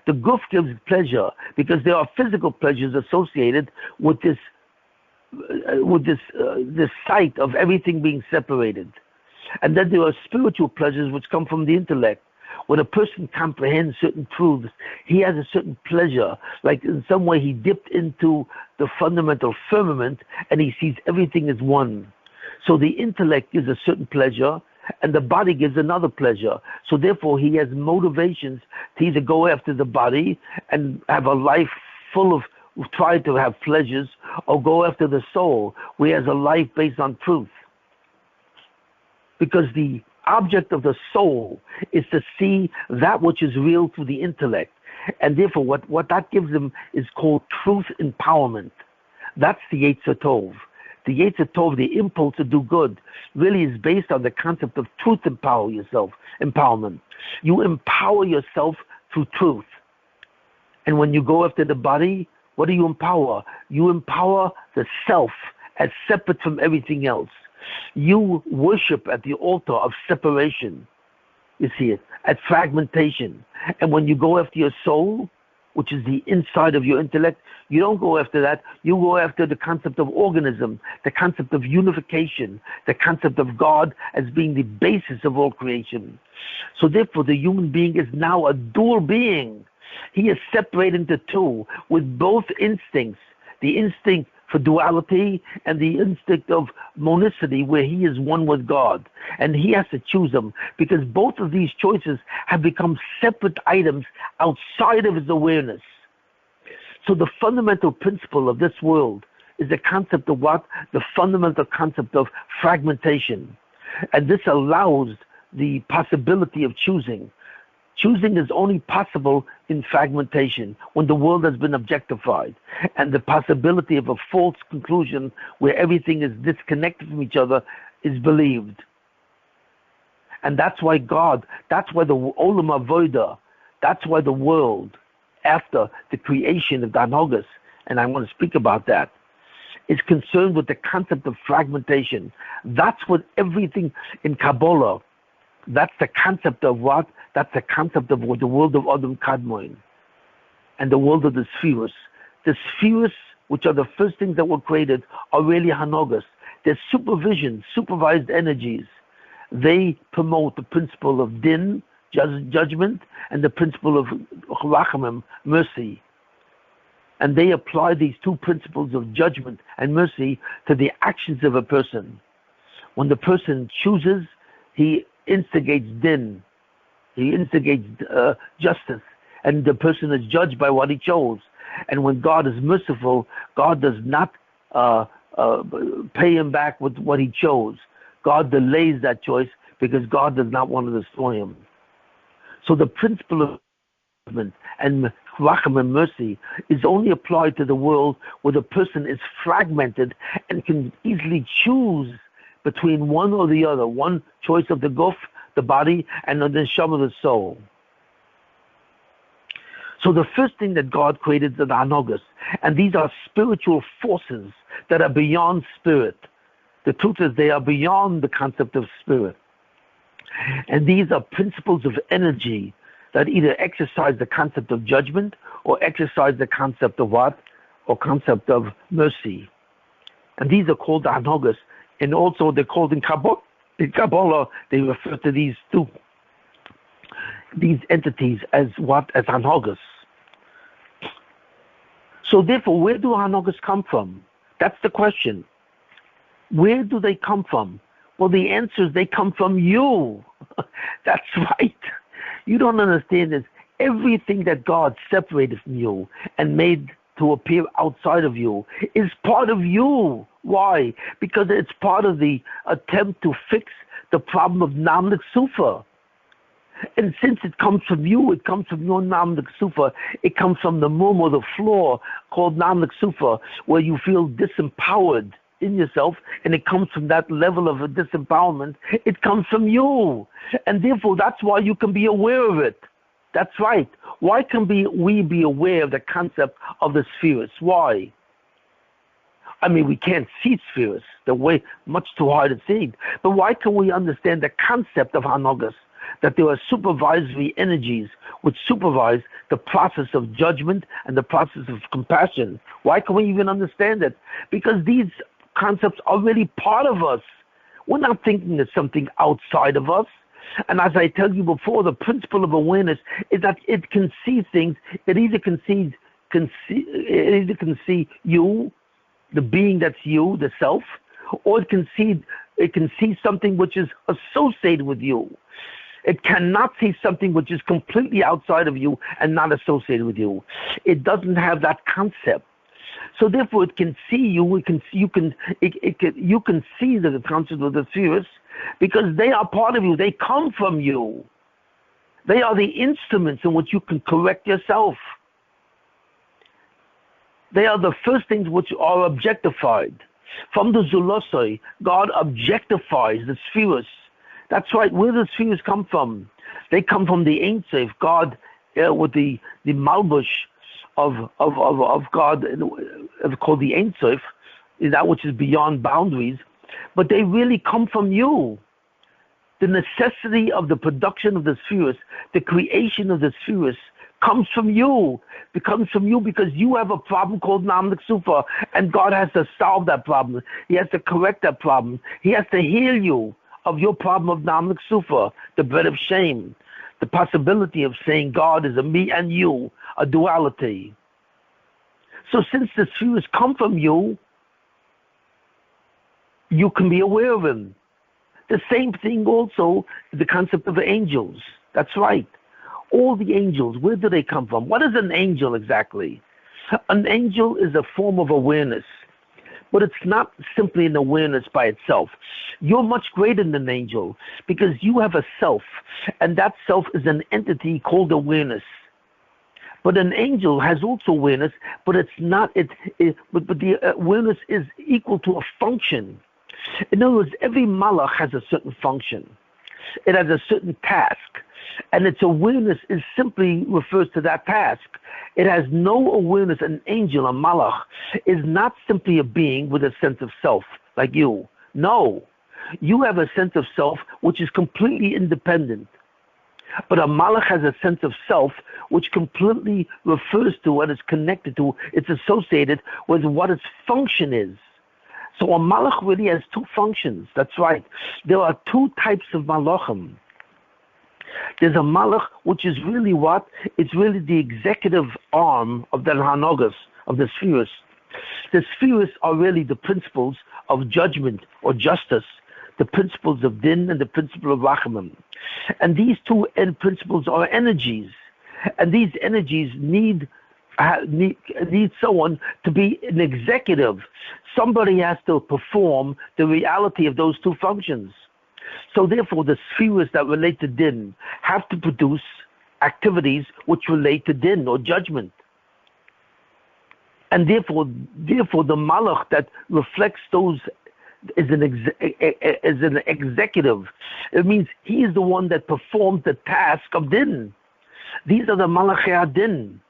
The guf gives pleasure because there are physical pleasures associated with this sight of everything being separated. And then there are spiritual pleasures which come from the intellect. When a person comprehends certain truths, he has a certain pleasure, like in some way he dipped into the fundamental firmament and he sees everything as one. So the intellect gives a certain pleasure, and the body gives another pleasure. So therefore he has motivations to either go after the body and have a life full of try to have pleasures, or go after the soul, where he has a life based on truth. Because the object of the soul is to see that which is real through the intellect. And therefore what that gives him is called truth empowerment. That's the Yetzer Tov. The Yetzer Tov, the impulse to do good, really is based on the concept of truth empowerment. You empower yourself through truth. And when you go after the body, what do you empower? You empower the self as separate from everything else. You worship at the altar of separation. You see it, at fragmentation. And when you go after your soul, which is the inside of your intellect, you don't go after that. You go after the concept of organism, the concept of unification, the concept of God as being the basis of all creation. So therefore, the human being is now a dual being. He is separated into two with both instincts. the instinct for duality and the instinct of monicity, where he is one with God. And he has to choose them, because both of these choices have become separate items outside of his awareness. So the fundamental principle of this world is the concept of what? The fundamental concept of fragmentation. And this allows the possibility of choosing. Choosing is only possible in fragmentation, when the world has been objectified, and the possibility of a false conclusion where everything is disconnected from each other is believed. And that's why God, that's why the Olam haZeh, that's why the world, after the creation of the Anogas, and I want to speak about that, is concerned with the concept of fragmentation. That's what everything in Kabbalah, that's the concept of what? That's the concept of what the world of Adam Kadmon and the world of the spheres. The spheres, which are the first things that were created, are really Hanogas. They're supervision, supervised energies. They promote the principle of din, judgment, and the principle of rachamim, mercy. And they apply these two principles of judgment and mercy to the actions of a person. When the person chooses, he instigates din, he instigates justice, and the person is judged by what he chose. And when God is merciful, God does not pay him back with what he chose. God delays that choice because God does not want to destroy him. So the principle of and racham and mercy is only applied to the world where the person is fragmented and can easily choose between one or the other, one choice of the guf, the body, and the neshama, the soul. So the first thing that God created is the anogas, and these are spiritual forces that are beyond spirit. The truth is they are beyond the concept of spirit. And these are principles of energy that either exercise the concept of judgment or exercise the concept of what? Or concept of mercy. And these are called the anogas. And also they're called in Kabbalah, they refer to these entities as what? As anogas. So therefore, where do anogas come from? That's the question. Where do they come from? Well, the answer is they come from you. That's right. You don't understand this. Everything that God separated from you and made to appear outside of you is part of you. Why? Because it's part of the attempt to fix the problem of Namlik Sufa. And since it comes from you, it comes from your Namlik Sufa, it comes from the mum or the flaw called Namlik Sufa, where you feel disempowered in yourself, and it comes from that level of a disempowerment. It comes from you. And therefore, that's why you can be aware of it. That's right. Why can we be aware of the concept of the spheres? Why? I mean, we can't see spheres. They're way much too hard to see. But why can we understand the concept of Hanogas? That there are supervisory energies which supervise the process of judgment and the process of compassion. Why can we even understand it? Because these concepts are really part of us. We're not thinking of something outside of us. And as I tell you before, the principle of awareness is that it can see things. It either can see you, the being that's you, the self, or it can see something which is associated with you. It cannot see something which is completely outside of you and not associated with you. It doesn't have that concept. So therefore, it can see you. You can see the concept of the spheres because they are part of you. They come from you. They are the instruments in which you can correct yourself. They are the first things which are objectified. From the Zulosoi, God objectifies the spheres. That's right. Where do the spheres come from? They come from the Ein Sof, God, with the Malbush of God, called the Ein Sof, is that which is beyond boundaries. But they really come from you. The necessity of the production of the spheres, the creation of the spheres, comes from you. It comes from you because you have a problem called Namlik Sufa, and God has to solve that problem. He has to correct that problem. He has to heal you of your problem of Namlik Sufa, the bread of shame, the possibility of saying God is a me and you, a duality. So since the spheres come from you, you can be aware of them. The same thing also, the concept of the angels. That's right. All the angels, where do they come from? What is an angel exactly? An angel is a form of awareness, but it's not simply an awareness by itself. You're much greater than an angel because you have a self, and that self is an entity called awareness. But an angel has also awareness, but it's not. But the awareness is equal to a function. In other words, every malach has a certain function. It has a certain task, and its awareness is simply refers to that task. It has no awareness. An angel, a malach, is not simply a being with a sense of self like you. No, you have a sense of self which is completely independent. But a malach has a sense of self which completely refers to what is connected to, it's associated with what its function is. So a malach really has two functions. That's right. There are two types of malachim. There's a malach which is really what? It's really the executive arm of the hanogas, of the spheres. The spheres are really the principles of judgment or justice, the principles of din and the principle of rachamim. And these two end principles are energies. And these energies need someone to be an executive. Somebody has to perform the reality of those two functions. So therefore, the spheres that relate to din have to produce activities which relate to din or judgment. And therefore the malach that reflects those is an executive. It means he is the one that performs the task of din. These are the malachei din,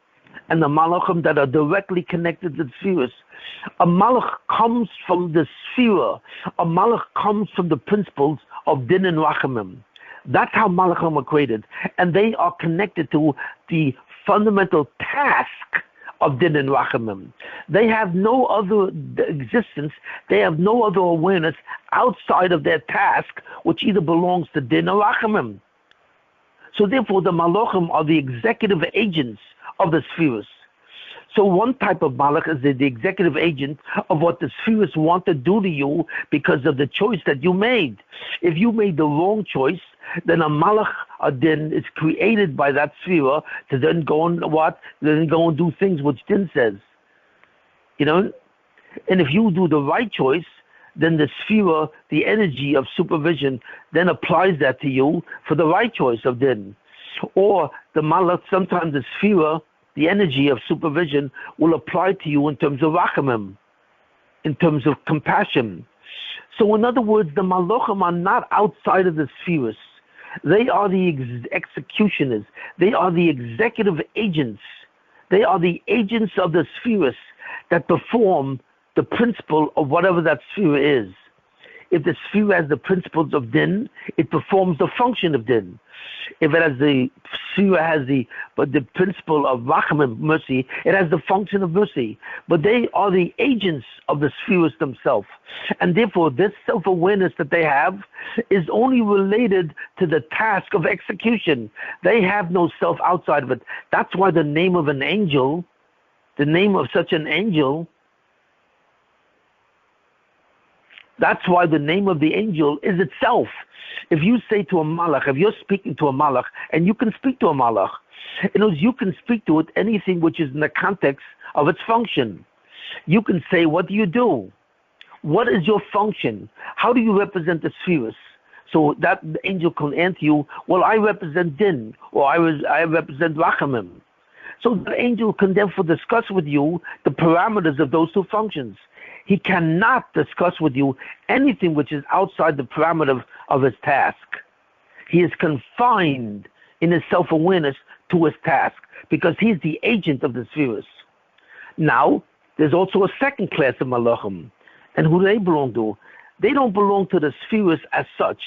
and the malachim that are directly connected to the spheres. A malach comes from the sphere. A malach comes from the principles of din and rachamim. That's how malachim are created, and they are connected to the fundamental task of din and rachamim. They have no other existence. They have no other awareness outside of their task, which either belongs to din or rachamim. So therefore, the malachim are the executive agents of the spheres. So one type of malach is the executive agent of what the spheres want to do to you because of the choice that you made. If you made the wrong choice, then a malach din is created by that sphere to then go and Then go and do things which din says. You know? And if you do the right choice, then the sphere, the energy of supervision, then applies that to you for the right choice of din. Or the malach, sometimes the sphere, the energy of supervision, will apply to you in terms of rachamim, in terms of compassion. So in other words, the malachim are not outside of the spheres. They are the executioners. They are the executive agents. They are the agents of the spheres that perform the principle of whatever that sphere is. If the sphere has the principles of din, it performs the function of din. If it has the sphere has the principle of rachamim, mercy, it has the function of mercy. But they are the agents of the spheres themselves. And therefore, this self-awareness that they have is only related to the task of execution. They have no self outside of it. That's why the name of an angel, the name of such an angel, that's why the name of the angel is itself. If you say to a malach, if you're speaking to a malach, and you can speak to a malach, in other words, you can speak to it anything which is in the context of its function. You can say, what do you do? What is your function? How do you represent the spheres? So that the angel can answer you, well, I represent din, or I represent rachamim. So the angel can therefore discuss with you the parameters of those two functions. He cannot discuss with you anything which is outside the parameter of his task. He is confined in his self-awareness to his task because he's the agent of the spheres. Now, there's also a second class of malachim. And who do they belong to? They don't belong to the spheres as such.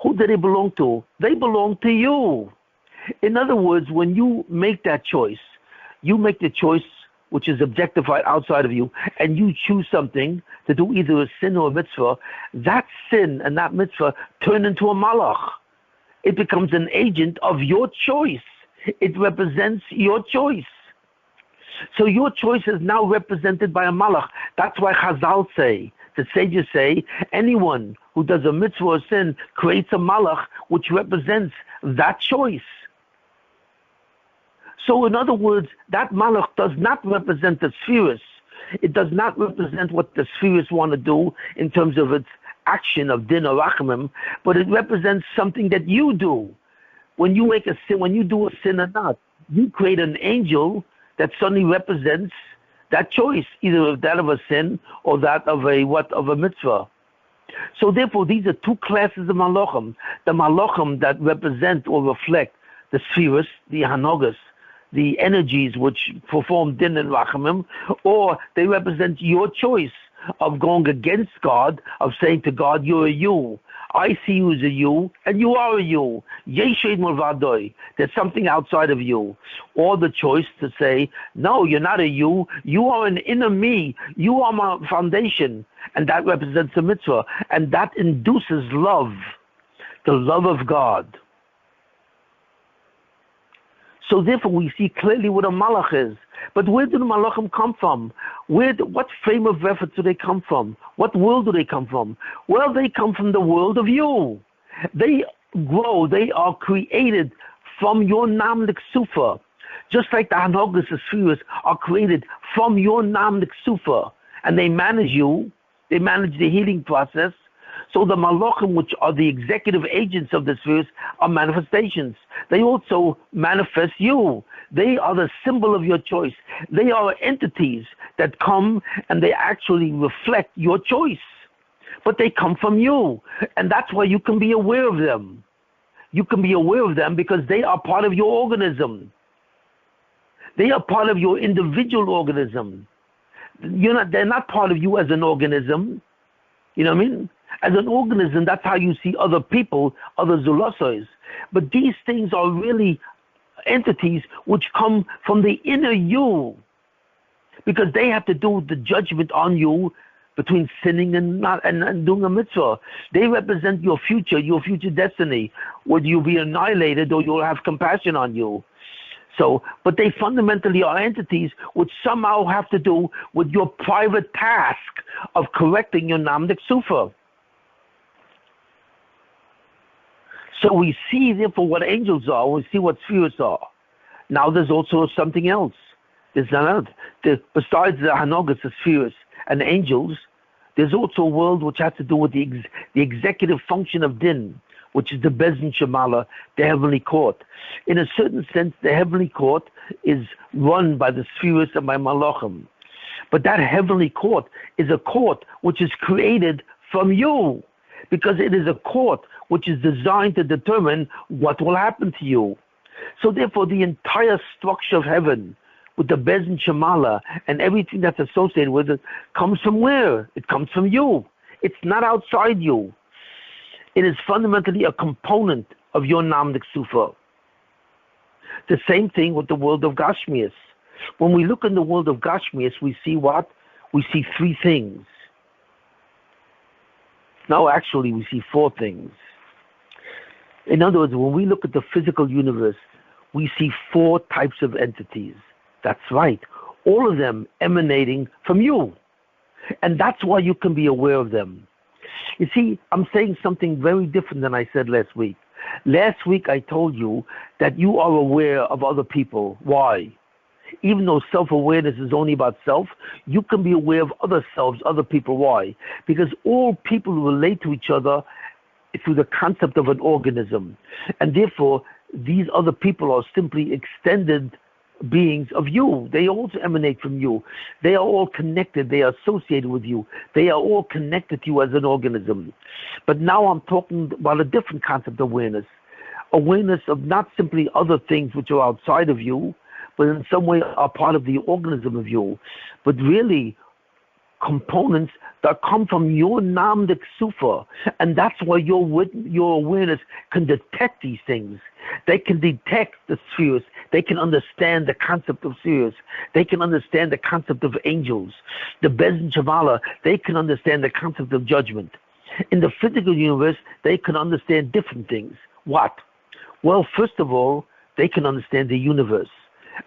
Who do they belong to? They belong to you. In other words, when you make that choice, you make the choice which is objectified outside of you, and you choose something to do either a sin or a mitzvah, that sin and that mitzvah turn into a malach. It becomes an agent of your choice. It represents your choice. So your choice is now represented by a malach. That's why Chazal say, the sages say, anyone who does a mitzvah or sin creates a malach which represents that choice. So in other words, that malach does not represent the spheres. It does not represent what the spheres want to do in terms of its action of din or rachamim, but it represents something that you do. When you make a sin, when you do a sin or not, you create an angel that suddenly represents that choice, either that of a sin or that of a mitzvah. So therefore, these are two classes of malachim. The malachim that represent or reflect the spheres, the hanogas, the energies which perform din and rachamim, or they represent your choice of going against God, of saying to God, you're a you. I see you as a you, and you are a you. Yeshed mulvadoi. There's something outside of you. Or the choice to say, no, you're not a you. You are an inner me. You are my foundation. And that represents a mitzvah. And that induces love, the love of God. So therefore we see clearly what a malach is. But where do the malachim come from? What frame of reference do they come from? What world do they come from? Well, they come from the world of you. They grow, they are created from your nam sufa. Just like the hanogas, the spheres, are created from your nam sufa. And they manage you, they manage the healing process. So the malachim, which are the executive agents of the spheres, are manifestations. They also manifest you. They are the symbol of your choice. They are entities that come and they actually reflect your choice. But they come from you. And that's why you can be aware of them. You can be aware of them because they are part of your organism. They are part of your individual organism. They're not part of you as an organism. You know what I mean? As an organism, that's how you see other people, other zulasois. But these things are really entities which come from the inner you, because they have to do the judgment on you between sinning and doing a mitzvah. They represent your future destiny. Whether you'll be annihilated or you'll have compassion on you. So, but they fundamentally are entities which somehow have to do with your private task of correcting your namdik sufa. So we see, therefore, what angels are. We see what spheres are. Now there's also something else. Besides the hanogas, the spheres, and the angels, there's also a world which has to do with the executive function of din, which is the Bezin Shemala, the heavenly court. In a certain sense, the heavenly court is run by the spheres and by malachim. But that heavenly court is a court which is created from you, because it is a court which is designed to determine what will happen to you. So therefore, the entire structure of heaven, with the Bezin Shemala and everything that's associated with it, comes from where? It comes from you. It's not outside you. It is fundamentally a component of your namdik sufa. The same thing with the world of Gashmias. When we look in the world of Gashmias, we see what? We see three things. No, actually, we see four things. In other words, when we look at the physical universe, we see four types of entities. That's right. All of them emanating from you. And that's why you can be aware of them. You see, I'm saying something very different than I said last week. Last week I told you that you are aware of other people. Why? Even though self-awareness is only about self, you can be aware of other selves, other people. Why? Because all people relate to each other through the concept of an organism. And therefore, these other people are simply extended beings of you. They also emanate from you. They are all connected. They are associated with you. They are all connected to you as an organism. But now I'm talking about a different concept of awareness. Awareness of not simply other things which are outside of you, but in some way are part of the organism of you, but really components that come from your namdik sufa. And that's why your awareness can detect these things. They can detect the spheres. They can understand the concept of spheres. They can understand the concept of angels. The Bezin Shemala, they can understand the concept of judgment. In the physical universe, they can understand different things. What? Well, first of all, they can understand the universe.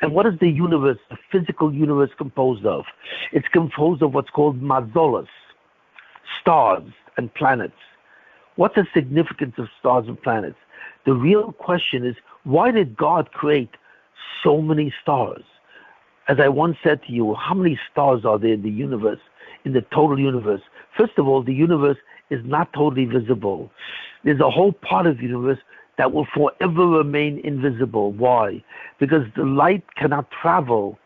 And what is the universe, the physical universe, composed of? It's composed of what's called mazolas, stars and planets. What's the significance of stars and planets? The real question is, why did God create so many stars? As I once said to you, how many stars are there in the universe, in the total universe? First of all, the universe is not totally visible. There's a whole part of the universe that will forever remain invisible. Why? Because the light cannot travel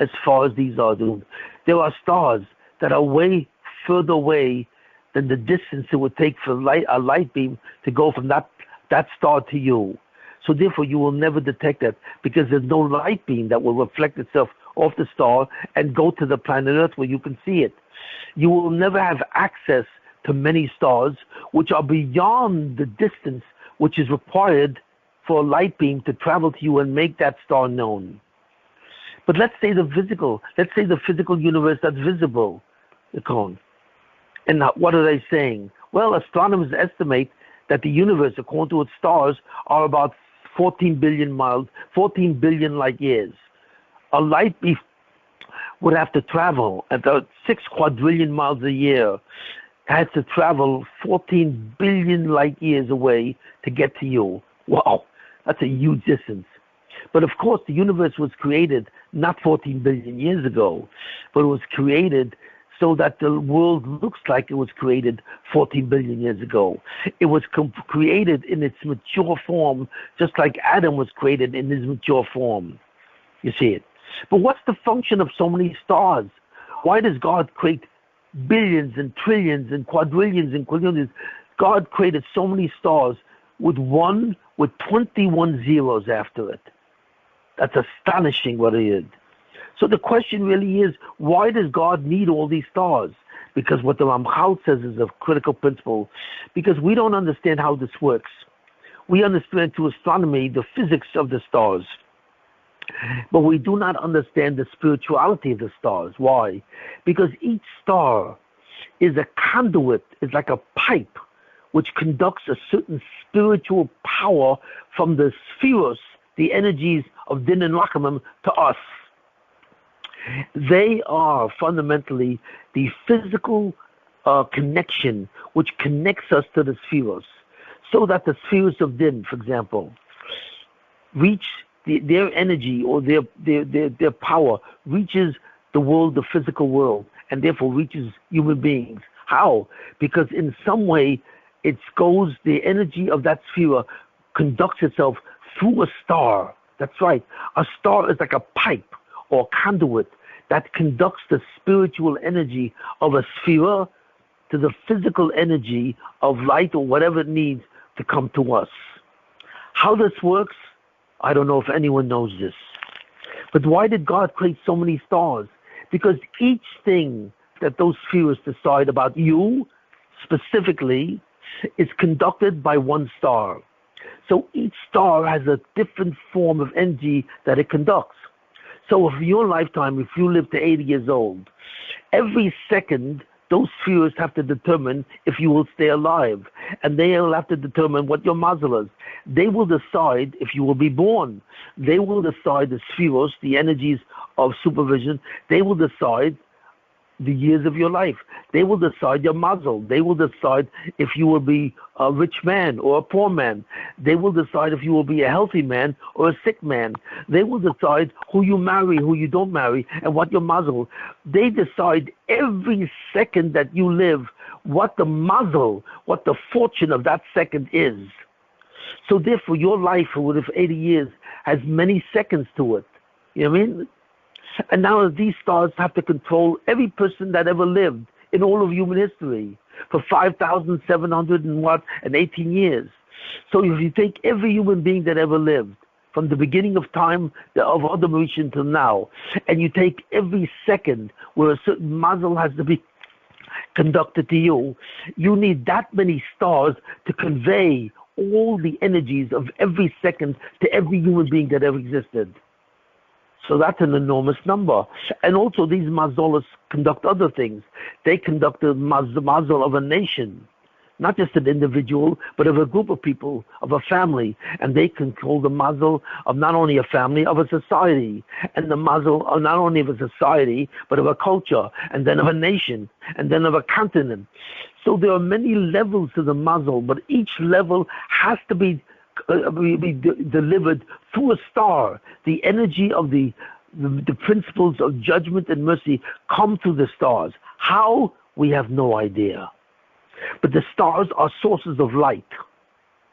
as far as these are doing. There are stars that are way further away than the distance it would take for a light beam to go from that star to you. So therefore, you will never detect that, because there's no light beam that will reflect itself off the star and go to the planet Earth where you can see it. You will never have access to many stars which are beyond the distance which is required for a light beam to travel to you and make that star known. But let's say the physical universe that's visible, and what are they saying? Well, astronomers estimate that the universe, according to its stars, are about 14 billion light years. A light beam would have to travel at 6 quadrillion miles a year, had to travel 14 billion light years away to get to you. Wow, that's a huge distance. But of course, the universe was created not 14 billion years ago, but it was created so that the world looks like it was created 14 billion years ago. It was created in its mature form, just like Adam was created in his mature form. You see it. But what's the function of so many stars? Why does God create billions and trillions and quadrillions and quadrillions? God created so many stars with 21 zeros after it. That's astonishing what it is. So the question really is, why does God need all these stars? Because what the Ramchal says is a critical principle. Because we don't understand how this works. We understand through astronomy the physics of the stars. But we do not understand the spirituality of the stars. Why? Because each star is a conduit, is like a pipe, which conducts a certain spiritual power from the spheres, the energies of Din and Rachamim, to us. They are fundamentally the physical connection which connects us to the spheres, so that the spheres of Din, for example, reach their energy, or their power reaches the world, the physical world, and therefore reaches human beings. How? Because in some way the energy of that sphere conducts itself through a star. That's right. A star is like a pipe or conduit that conducts the spiritual energy of a sphere to the physical energy of light or whatever it needs to come to us. How this works, I don't know if anyone knows this. But why did God create so many stars? Because each thing that those spheres decide about you, specifically, is conducted by one star. So each star has a different form of energy that it conducts. So if your lifetime, if you live to 80 years old, every second those spheres have to determine if you will stay alive. And they will have to determine what your mazel is. They will decide if you will be born. They will decide the spheres, the energies of supervision. They will decide the years of your life. They will decide your mazel. They will decide if you will be a rich man or a poor man. They will decide if you will be a healthy man or a sick man. They will decide who you marry, who you don't marry, and what your mazel. They decide every second that you live what the mazel, what the fortune of that second is. So therefore your life, for 80 years, has many seconds to it. You know what I mean? And now these stars have to control every person that ever lived in all of human history for 5,718 years. So if you take every human being that ever lived, from the beginning of time of Adam Rishon till now, and you take every second where a certain mazel has to be conducted to you, you need that many stars to convey all the energies of every second to every human being that ever existed. So that's an enormous number. And also these mazolas conduct other things. They conduct the mazel of a nation. not just an individual, but of a group of people, of a family, and they control the muzzle of not only a family, of a society, and the muzzle of not only of a society, but of a culture, and then of a nation, and then of a continent. So there are many levels to the muzzle, but each level has to be delivered through a star. The energy of the principles of judgment and mercy come through the stars. How? We have no idea. But the stars are sources of light.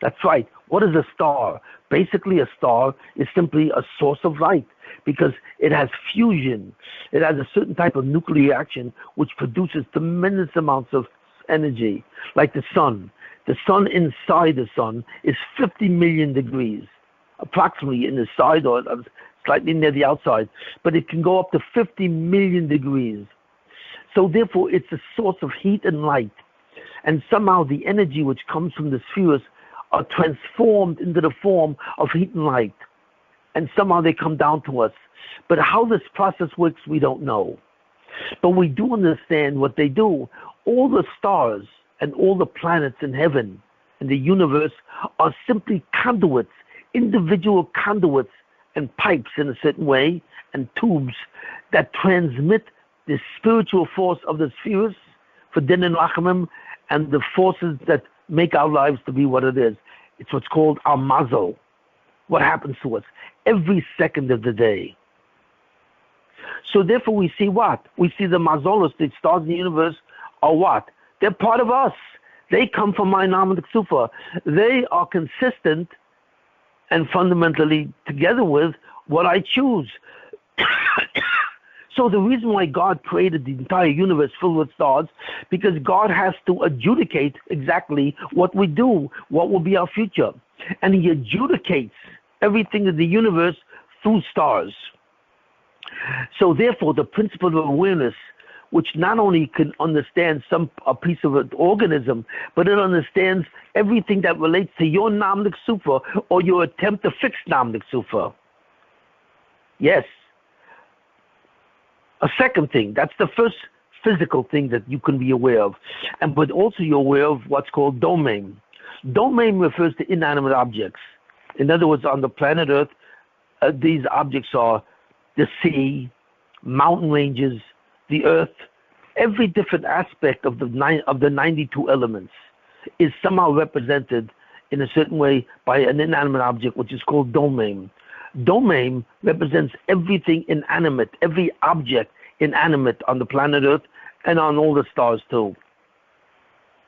That's right. What is a star? Basically, a star is simply a source of light because it has fusion. It has a certain type of nuclear reaction which produces tremendous amounts of energy, like the sun. The sun inside the sun is 50 million degrees, approximately in the side or slightly near the outside, but it can go up to 50 million degrees. So therefore, it's a source of heat and light. And somehow the energy which comes from the spheres are transformed into the form of heat and light. And somehow they come down to us. But how this process works, we don't know. But we do understand what they do. All the stars and all the planets in heaven and the universe are simply conduits, individual conduits and pipes in a certain way, and tubes that transmit the spiritual force of the spheres for din and rachamim, and the forces that make our lives to be what it is. It's what's called our mazel. What happens to us every second of the day. So therefore we see what? We see the mazolos, the stars in the universe, are what? They're part of us. They come from my Nam Sufa. They are consistent and fundamentally together with what I choose. So the reason why God created the entire universe filled with stars, because God has to adjudicate exactly what we do, what will be our future. And he adjudicates everything in the universe through stars. So therefore, the principle of awareness, which not only can understand a piece of an organism, but it understands everything that relates to your Namlik Sufa or your attempt to fix Namlik Sufa. Yes. A second thing, that's the first physical thing that you can be aware of. But also you're aware of what's called domain. Domain refers to inanimate objects. In other words, on the planet Earth, these objects are the sea, mountain ranges, the earth. Every different aspect of the 92 elements is somehow represented in a certain way by an inanimate object, which is called domain. Domain represents everything inanimate, every object inanimate on the planet Earth and on all the stars too.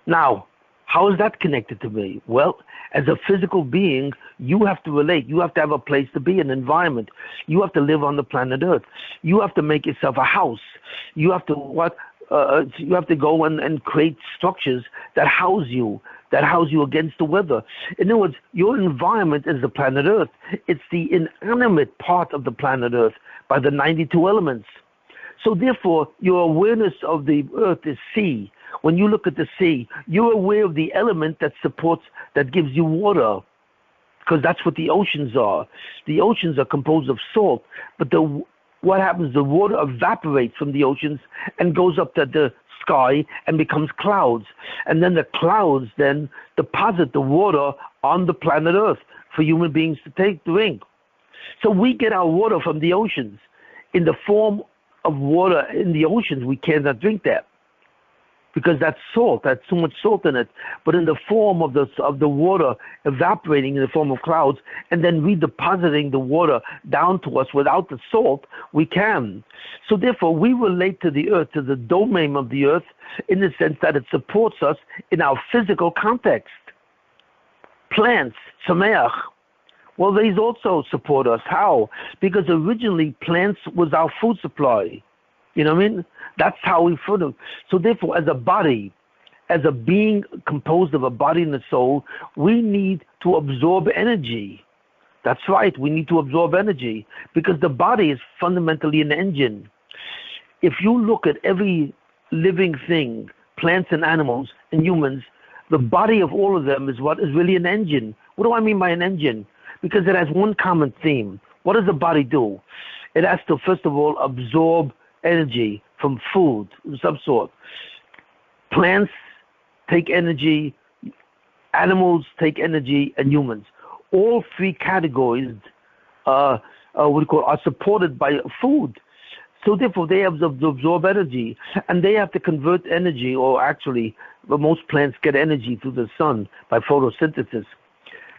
Now, how is that connected to me? Well, as a physical being, you have to relate. You have to have a place to be, an environment. You have to live on the planet Earth. You have to make yourself a house. You have to you have to go and create structures that house you against the weather. In other words, your environment is the planet Earth. It's the inanimate part of the planet Earth by the 92 elements. So therefore, your awareness of the Earth is sea. When you look at the sea, you're aware of the element that gives you water, because that's what the oceans are. The oceans are composed of salt, but what happens? The water evaporates from the oceans and goes up to the sky and becomes clouds. And then the clouds then deposit the water on the planet Earth for human beings to drink. So we get our water from the oceans. In the form of water in the oceans, we cannot drink that, because that's salt, that's too much salt in it. But in the form of the water evaporating in the form of clouds and then redepositing the water down to us without the salt, we can. So therefore, we relate to the earth, to the domain of the earth, in the sense that it supports us in our physical context. Plants, sameach, well, these also support us. How? Because originally plants was our food supply. You know what I mean? That's how we food them. So therefore, as a body, as a being composed of a body and a soul, we need to absorb energy. That's right, we need to absorb energy, because the body is fundamentally an engine. If you look at every living thing, plants and animals and humans, the body of all of them is what is really an engine. What do I mean by an engine? Because it has one common theme. What does the body do? It has to, first of all, absorb energy from food of some sort. Plants take energy Animals take energy, and humans. All three categories are supported by food. So therefore, they have to absorb energy, and they have to convert energy, or actually, most plants get energy through the sun by photosynthesis.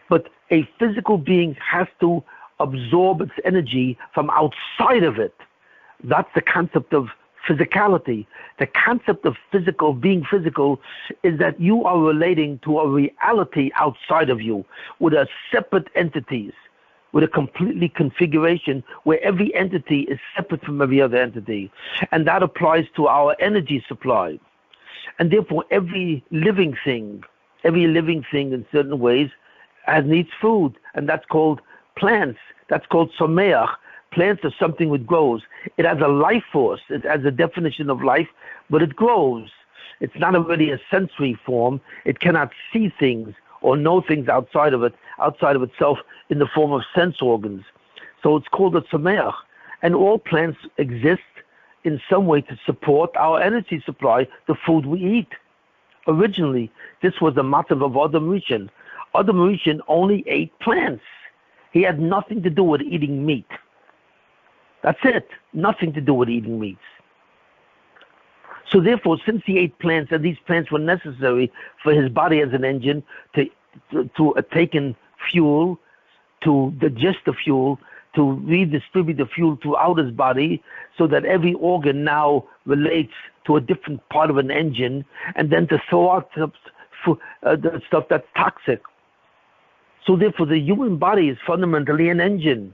But a physical being has to absorb its energy from outside of it. That's the concept of physicality. The concept of being physical, is that you are relating to a reality outside of you, with a separate entities, with a completely configuration where every entity is separate from every other entity. And that applies to our energy supply. And therefore, every living thing in certain ways needs food, and that's called plants. That's called someach. Plants are something that grows. It has a life force. It has a definition of life, but it grows. It's not already a sensory form. It cannot see things or know things outside of itself in the form of sense organs. So it's called a someach. And all plants exist in some way to support our energy supply, the food we eat. Originally, this was the motive of Adam Rishon. Adam Rishon only ate plants. He had nothing to do with eating meat. That's it. Nothing to do with eating meats. So therefore, since he ate plants, and these plants were necessary for his body as an engine to take in fuel, to digest the fuel, to redistribute the fuel throughout his body, so that every organ now relates to a different part of an engine, and then to throw out the stuff that's toxic. So therefore, the human body is fundamentally an engine.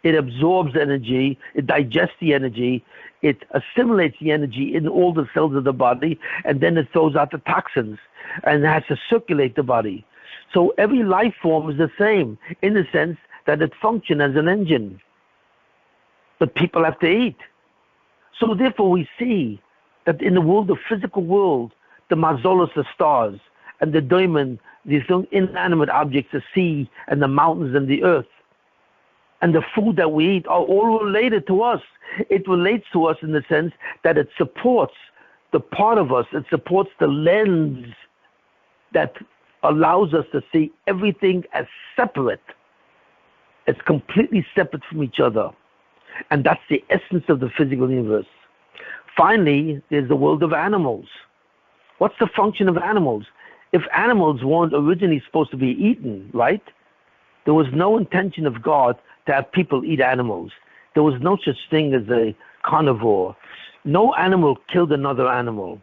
It absorbs energy, it digests the energy, it assimilates the energy in all the cells of the body, and then it throws out the toxins, and it has to circulate the body. So every life form is the same, in the sense that it functions as an engine. But people have to eat. So therefore we see that in the world, the physical world, the mazolos, the stars, and the diamond, these inanimate objects, the sea, and the mountains, and the earth, and the food that we eat are all related to us. It relates to us in the sense that it supports the part of us, it supports the lens that allows us to see everything as separate. It's completely separate from each other. And that's the essence of the physical universe. Finally, there's the world of animals. What's the function of animals? If animals weren't originally supposed to be eaten, right? There was no intention of God to have people eat animals. There was no such thing as a carnivore. No animal killed another animal.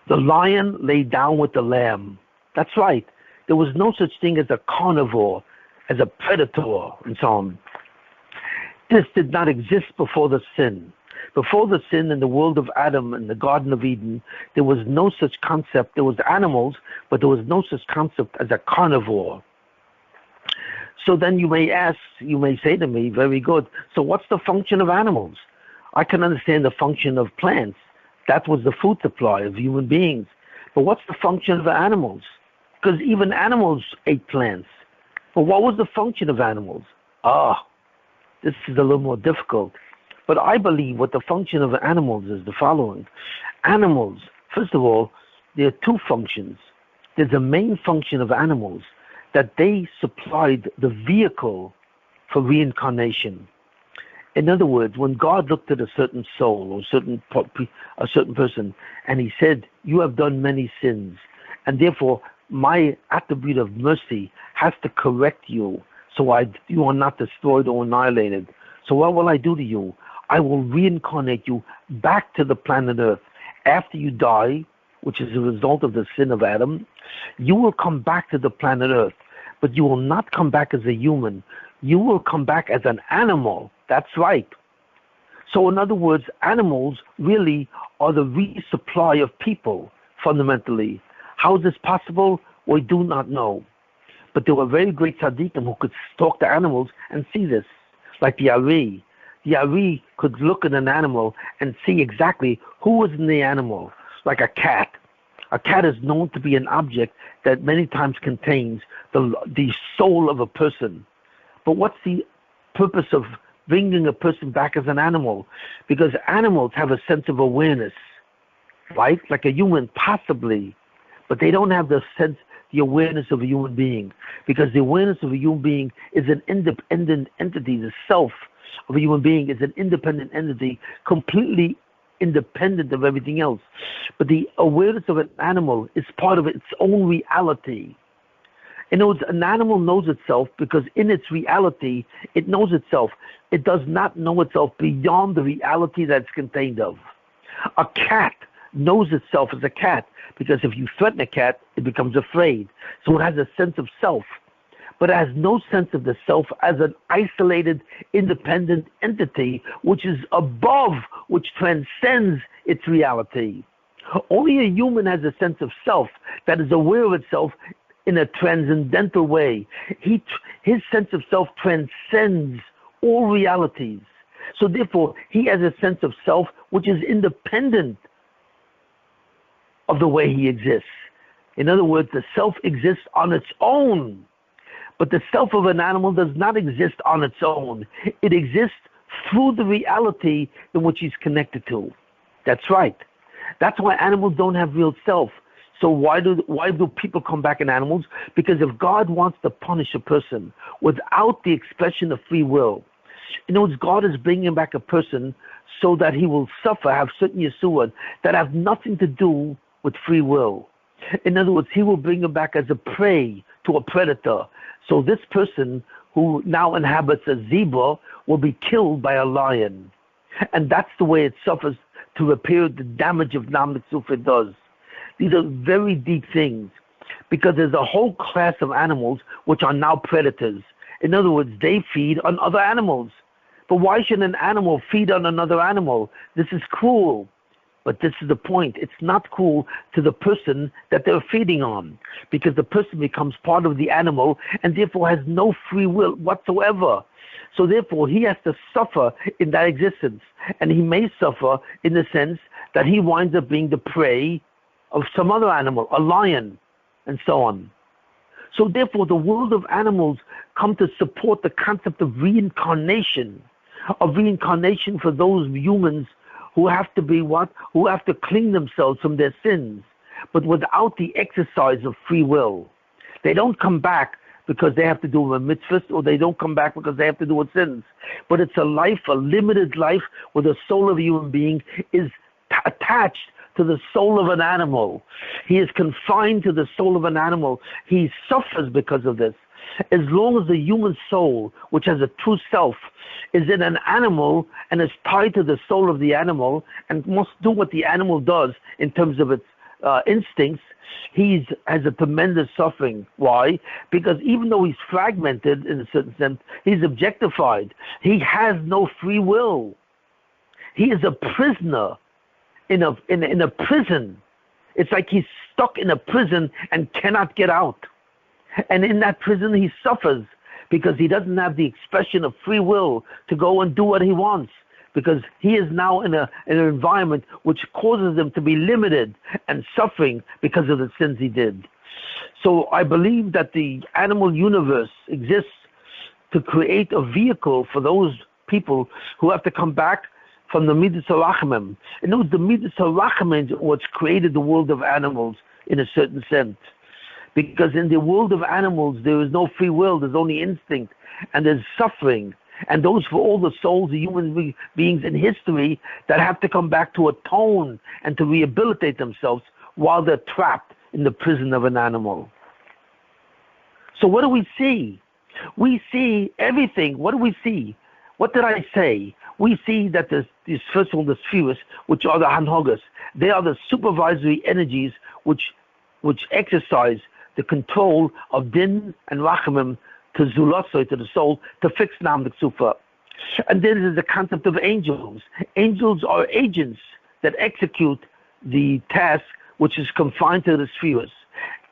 The lion lay down with the lamb. That's right. There was no such thing as a carnivore, as a predator, and so on. This did not exist before the sin. Before the sin in the world of Adam and the Garden of Eden, there was no such concept. There was animals, but there was no such concept as a carnivore. So then you may say to me, very good, so what's the function of animals? I can understand the function of plants. That was the food supply of human beings. But what's the function of animals? Because even animals ate plants. But what was the function of animals? This is a little more difficult. But I believe what the function of animals is the following. Animals, first of all, there are two functions. There's a main function of animals, that they supplied the vehicle for reincarnation. In other words, when God looked at a certain soul or a certain person, and he said, you have done many sins, and therefore my attribute of mercy has to correct you, so you are not destroyed or annihilated. So what will I do to you? I will reincarnate you back to the planet Earth. After you die, which is a result of the sin of Adam, you will come back to the planet Earth. But you will not come back as a human. You will come back as an animal. That's right. So in other words, animals really are the resupply of people, fundamentally. How is this possible? We do not know. But there were very great tzaddikim who could talk to animals and see this, like the Ari. The Ari could look at an animal and see exactly who was in the animal, like a cat. A cat is known to be an object that many times contains the soul of a person. But what's the purpose of bringing a person back as an animal? Because animals have a sense of awareness, right? Like a human, possibly. but they don't have the awareness of a human being, because the awareness of a human being is an independent entity. The self of a human being is an independent entity, completely independent of everything else. But the awareness of an animal is part of its own reality. In other words, an animal knows itself because in its reality, it knows itself. It does not know itself beyond the reality that it's contained of. A cat knows itself as a cat because if you threaten a cat, it becomes afraid. So it has a sense of self, but it has no sense of the self as an isolated, independent entity which is above, which transcends its reality. Only a human has a sense of self that is aware of itself in a transcendental way. His sense of self transcends all realities. So therefore, he has a sense of self which is independent of the way he exists. In other words, the self exists on its own. But the self of an animal does not exist on its own. It exists through the reality in which he's connected to. That's right. That's why animals don't have real self. So why do people come back in animals? Because if God wants to punish a person without the expression of free will, in other words, God is bringing back a person so that he will suffer, have certain yesud that have nothing to do with free will. In other words, he will bring him back as a prey to a predator. So this person who now inhabits a zebra will be killed by a lion. And that's the way it suffers to repair the damage of Nam Sufa does. These are very deep things, because there's a whole class of animals which are now predators. In other words, they feed on other animals. But why should an animal feed on another animal? This is cruel. But this is the point. It's not cruel to the person that they're feeding on, because the person becomes part of the animal and therefore has no free will whatsoever. So therefore, he has to suffer in that existence. And he may suffer in the sense that he winds up being the prey of some other animal, a lion, and so on. So therefore, the world of animals come to support the concept of reincarnation for those humans who have to be what? Who have to clean themselves from their sins, but without the exercise of free will. They don't come back because they have to do a mitzvah, or they don't come back because they have to do with sins. But it's a life, a limited life, where the soul of a human being is attached to the soul of an animal. He is confined to the soul of an animal. He suffers because of this. As long as the human soul, which has a true self, is in an animal and is tied to the soul of the animal and must do what the animal does in terms of its instincts, he has a tremendous suffering. Why? Because even though he's fragmented in a certain sense, he's objectified. He has no free will. He is a prisoner in a prison. It's like he's stuck in a prison and cannot get out. And in that prison he suffers because he doesn't have the expression of free will to go and do what he wants, because he is now in an environment which causes him to be limited and suffering because of the sins he did. So I believe that the animal universe exists to create a vehicle for those people who have to come back from the Midas HaRachamim. And it was the Midas HaRachamim which created the world of animals in a certain sense. Because in the world of animals, there is no free will, there's only instinct, and there's suffering. And those for all the souls of human beings in history that have to come back to atone and to rehabilitate themselves while they're trapped in the prison of an animal. So what do we see? We see everything. What do we see? What did I say? We see that these first of all, the spheres, which are the Hanhogas, they are the supervisory energies which exercise the control of Din and Rachamim to Zulasoi, to the soul, to fix Nam Sufa. And then there's the concept of angels. Angels are agents that execute the task which is confined to the spheres.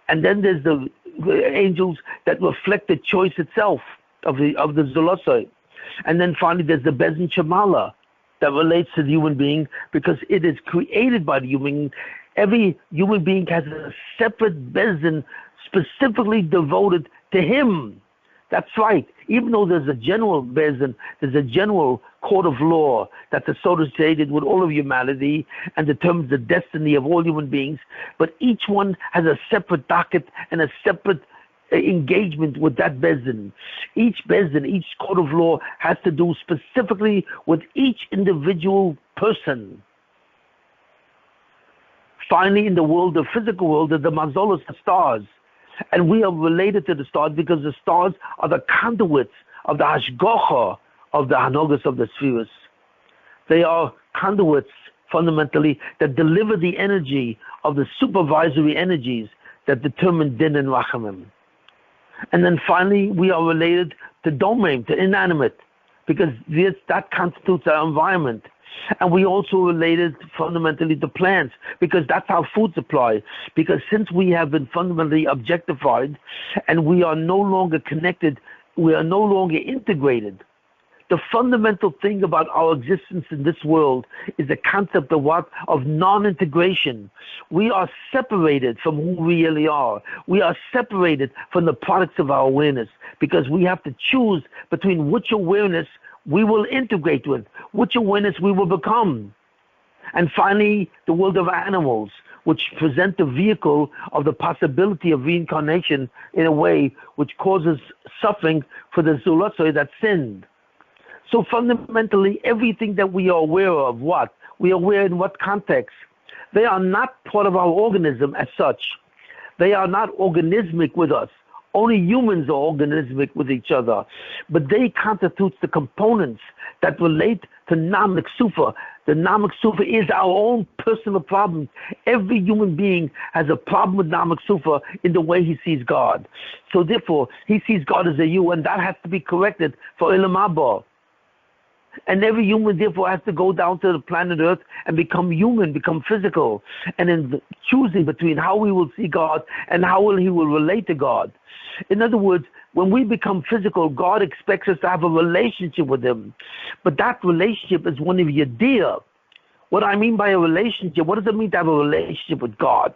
And then there's the angels that reflect the choice itself of the Zulasoi. And then finally there's the Bezin Shamala that relates to the human being, because it is created by the human. Every human being has a separate Bezin specifically devoted to him, That's right. Even though there's a general bezin, there's a general court of law that's associated with all of humanity and determines the destiny of all human beings, but each one has a separate docket and a separate engagement with that bezin. Each bezin, each court of law has to do specifically with each individual person. Finally, in the world, the physical world, the mazolos, the stars. And we are related to the stars because the stars are the conduits of the hashgacha of the hanogas of the spheres. They are conduits, fundamentally, that deliver the energy of the supervisory energies that determine din and rachamim. And then finally, we are related to domain, to inanimate, because that constitutes our environment. And we also related fundamentally to plants, because that's our food supply. Because since we have been fundamentally objectified and we are no longer connected, we are no longer integrated. The fundamental thing about our existence in this world is the concept of what? Of non-integration. We are separated from who we really are. We are separated from the products of our awareness, because we have to choose between which awareness we will integrate with, which awareness we will become. And finally, the world of animals, which present the vehicle of the possibility of reincarnation in a way which causes suffering for the duality that sinned. So fundamentally, everything that we are aware of, what? We are aware in what context? They are not part of our organism as such. They are not organismic with us. Only humans are organismic with each other, but they constitute the components that relate to Namak Sufa. The Namak Sufa is our own personal problem. Every human being has a problem with Namak Sufa in the way he sees God. So therefore, he sees God as a you, and that has to be corrected for Olam haZeh. And every human, therefore, has to go down to the planet Earth and become human, become physical. And in choosing between how we will see God and how he will relate to God. In other words, when we become physical, God expects us to have a relationship with him. But that relationship is one of your dear. What I mean by a relationship, what does it mean to have a relationship with God?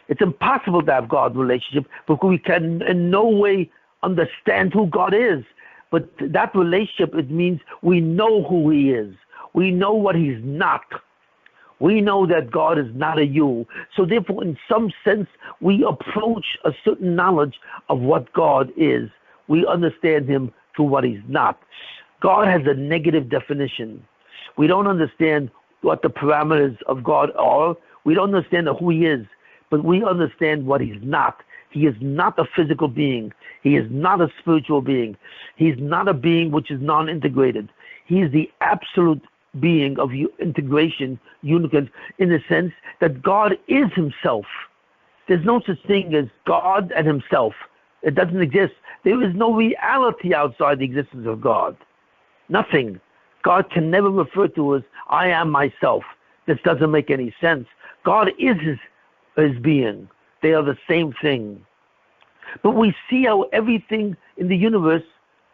It's impossible to have God relationship because we can in no way understand who God is. But that relationship, it means we know who he is. We know what he's not. We know that God is not a you. So therefore, in some sense, we approach a certain knowledge of what God is. We understand him through what he's not. God has a negative definition. We don't understand what the parameters of God are. We don't understand who he is, but we understand what he's not. He is not a physical being. He is not a spiritual being. He is not a being which is non-integrated. He is the absolute being of integration, uniqueness, in the sense that God is himself. There's no such thing as God and himself. It doesn't exist. There is no reality outside the existence of God. Nothing. God can never refer to as, I am myself. This doesn't make any sense. God is his being. They are the same thing. But we see how everything in the universe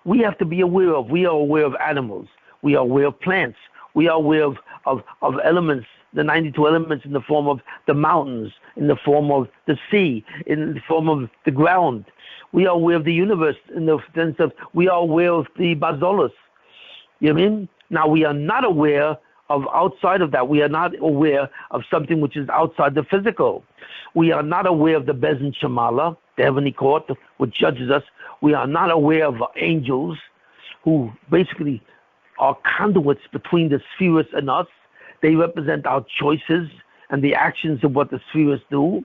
we have to be aware of. We are aware of animals. We are aware of plants. We are aware of elements, the 92 elements in the form of the mountains, in the form of the sea, in the form of the ground. We are aware of the universe in the sense of we are aware of the bazolos. You know what I mean? Now we are not aware of outside of that. We are not aware of something which is outside the physical. We are not aware of the Bezin Shamala, the heavenly court, which judges us. We are not aware of angels who basically are conduits between the spheres and us. They represent our choices and the actions of what the spheres do.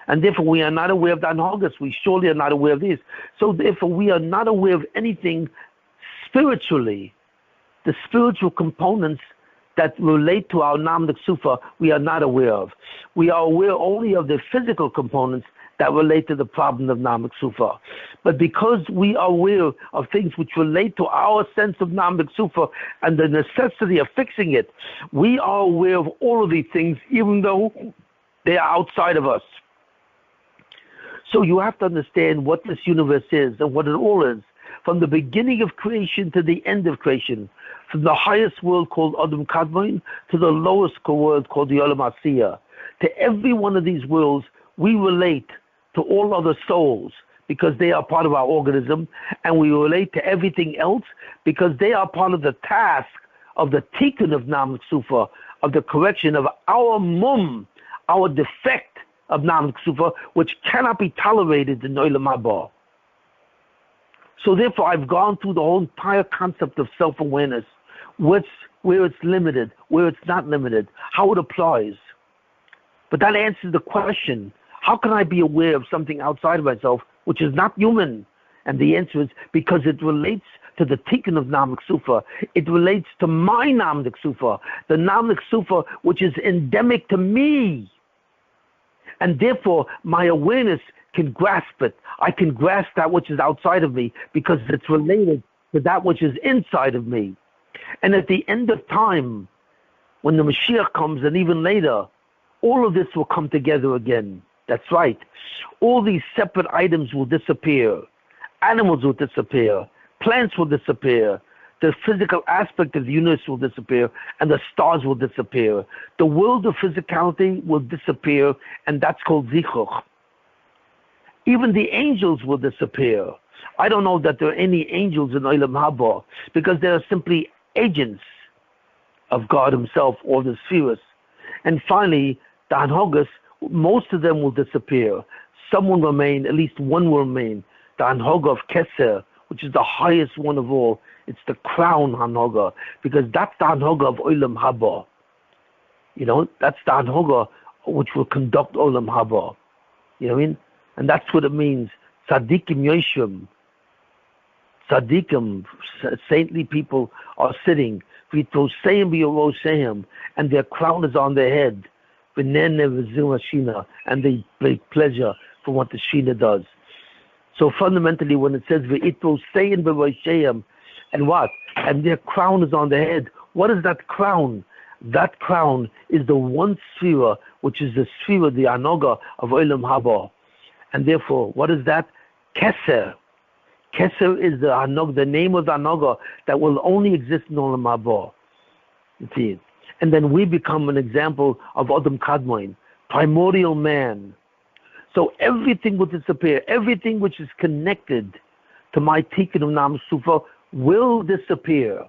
And therefore we are not aware of the anhagas. We surely are not aware of these. So therefore we are not aware of anything spiritually. The spiritual components that relate to our Namlik Sufa, we are not aware of. We are aware only of the physical components that relate to the problem of Namlik Sufa. But because we are aware of things which relate to our sense of Namlik Sufa and the necessity of fixing it, we are aware of all of these things, even though they are outside of us. So you have to understand what this universe is and what it all is, from the beginning of creation to the end of creation, from the highest world called Adam Kadmon to the lowest world called the Olam haZeh. To every one of these worlds, we relate to all other souls because they are part of our organism, and we relate to everything else because they are part of the task of the tikkun of Nam Ksufa, of the correction of our our defect of Nam Ksufa, which cannot be tolerated in Olam haZeh. So therefore, I've gone through the whole entire concept of self-awareness, where it's limited, where it's not limited, how it applies. But that answers the question, how can I be aware of something outside of myself, which is not human? And the answer is because it relates to the tikkun of Nam Ksufa. It relates to my Nam Ksufa, the Nam Ksufa which is endemic to me. And therefore, my awareness can grasp it. I can grasp that which is outside of me because it's related to that which is inside of me. And at the end of time, when the Mashiach comes and even later, all of this will come together again. That's right. All these separate items will disappear. Animals will disappear. Plants will disappear. The physical aspect of the universe will disappear, and the stars will disappear. The world of physicality will disappear, and that's called zichuch. Even the angels will disappear. I don't know that there are any angels in Olam haZeh, because they are simply agents of God himself, or the spheres. And finally, the Anhogas, most of them will disappear. Some will remain, at least one will remain. The Anhoga of Kessin, which is the highest one of all. It's the crown Anhoga, because that's the Anhoga of Olam haZeh. You know, that's the Anhoga which will conduct Olam haZeh. You know what I mean? And that's what it means. Tzadikim Yoshim. Tzadikim, saintly people are sitting. And their crown is on their head. And they take pleasure for what the Shina does. So fundamentally, when it says and what? And their crown is on their head. What is that crown? That crown is the one sphere, which is the sphere, the Anoga of Olam haZeh. And therefore, what is that? Kesser. Kesser is the Anog, the name of the Anoga that will only exist in Olam haZeh. You see it. And then we become an example of Adam Kadmoin, primordial man. So everything will disappear. Everything which is connected to my tikkun of Nam Sufa will disappear.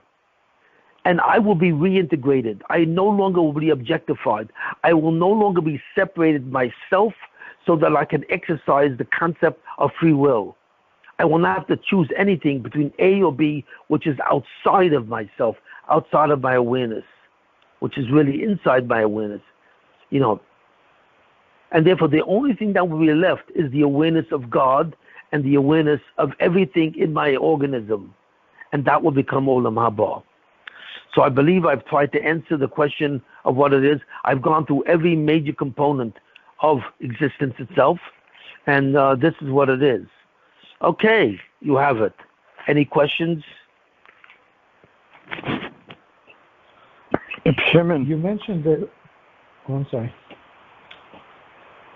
And I will be reintegrated. I no longer will be objectified. I will no longer be separated myself so that I can exercise the concept of free will. I will not have to choose anything between A or B, which is outside of myself, outside of my awareness, which is really inside my awareness, you know. And therefore, the only thing that will be left is the awareness of God and the awareness of everything in my organism. And that will become Olam haZeh. So I believe I've tried to answer the question of what it is. I've gone through every major component of existence itself, and this is what it is. Okay, you have it. Any questions? Shimon, you mentioned that. Oh, I'm sorry.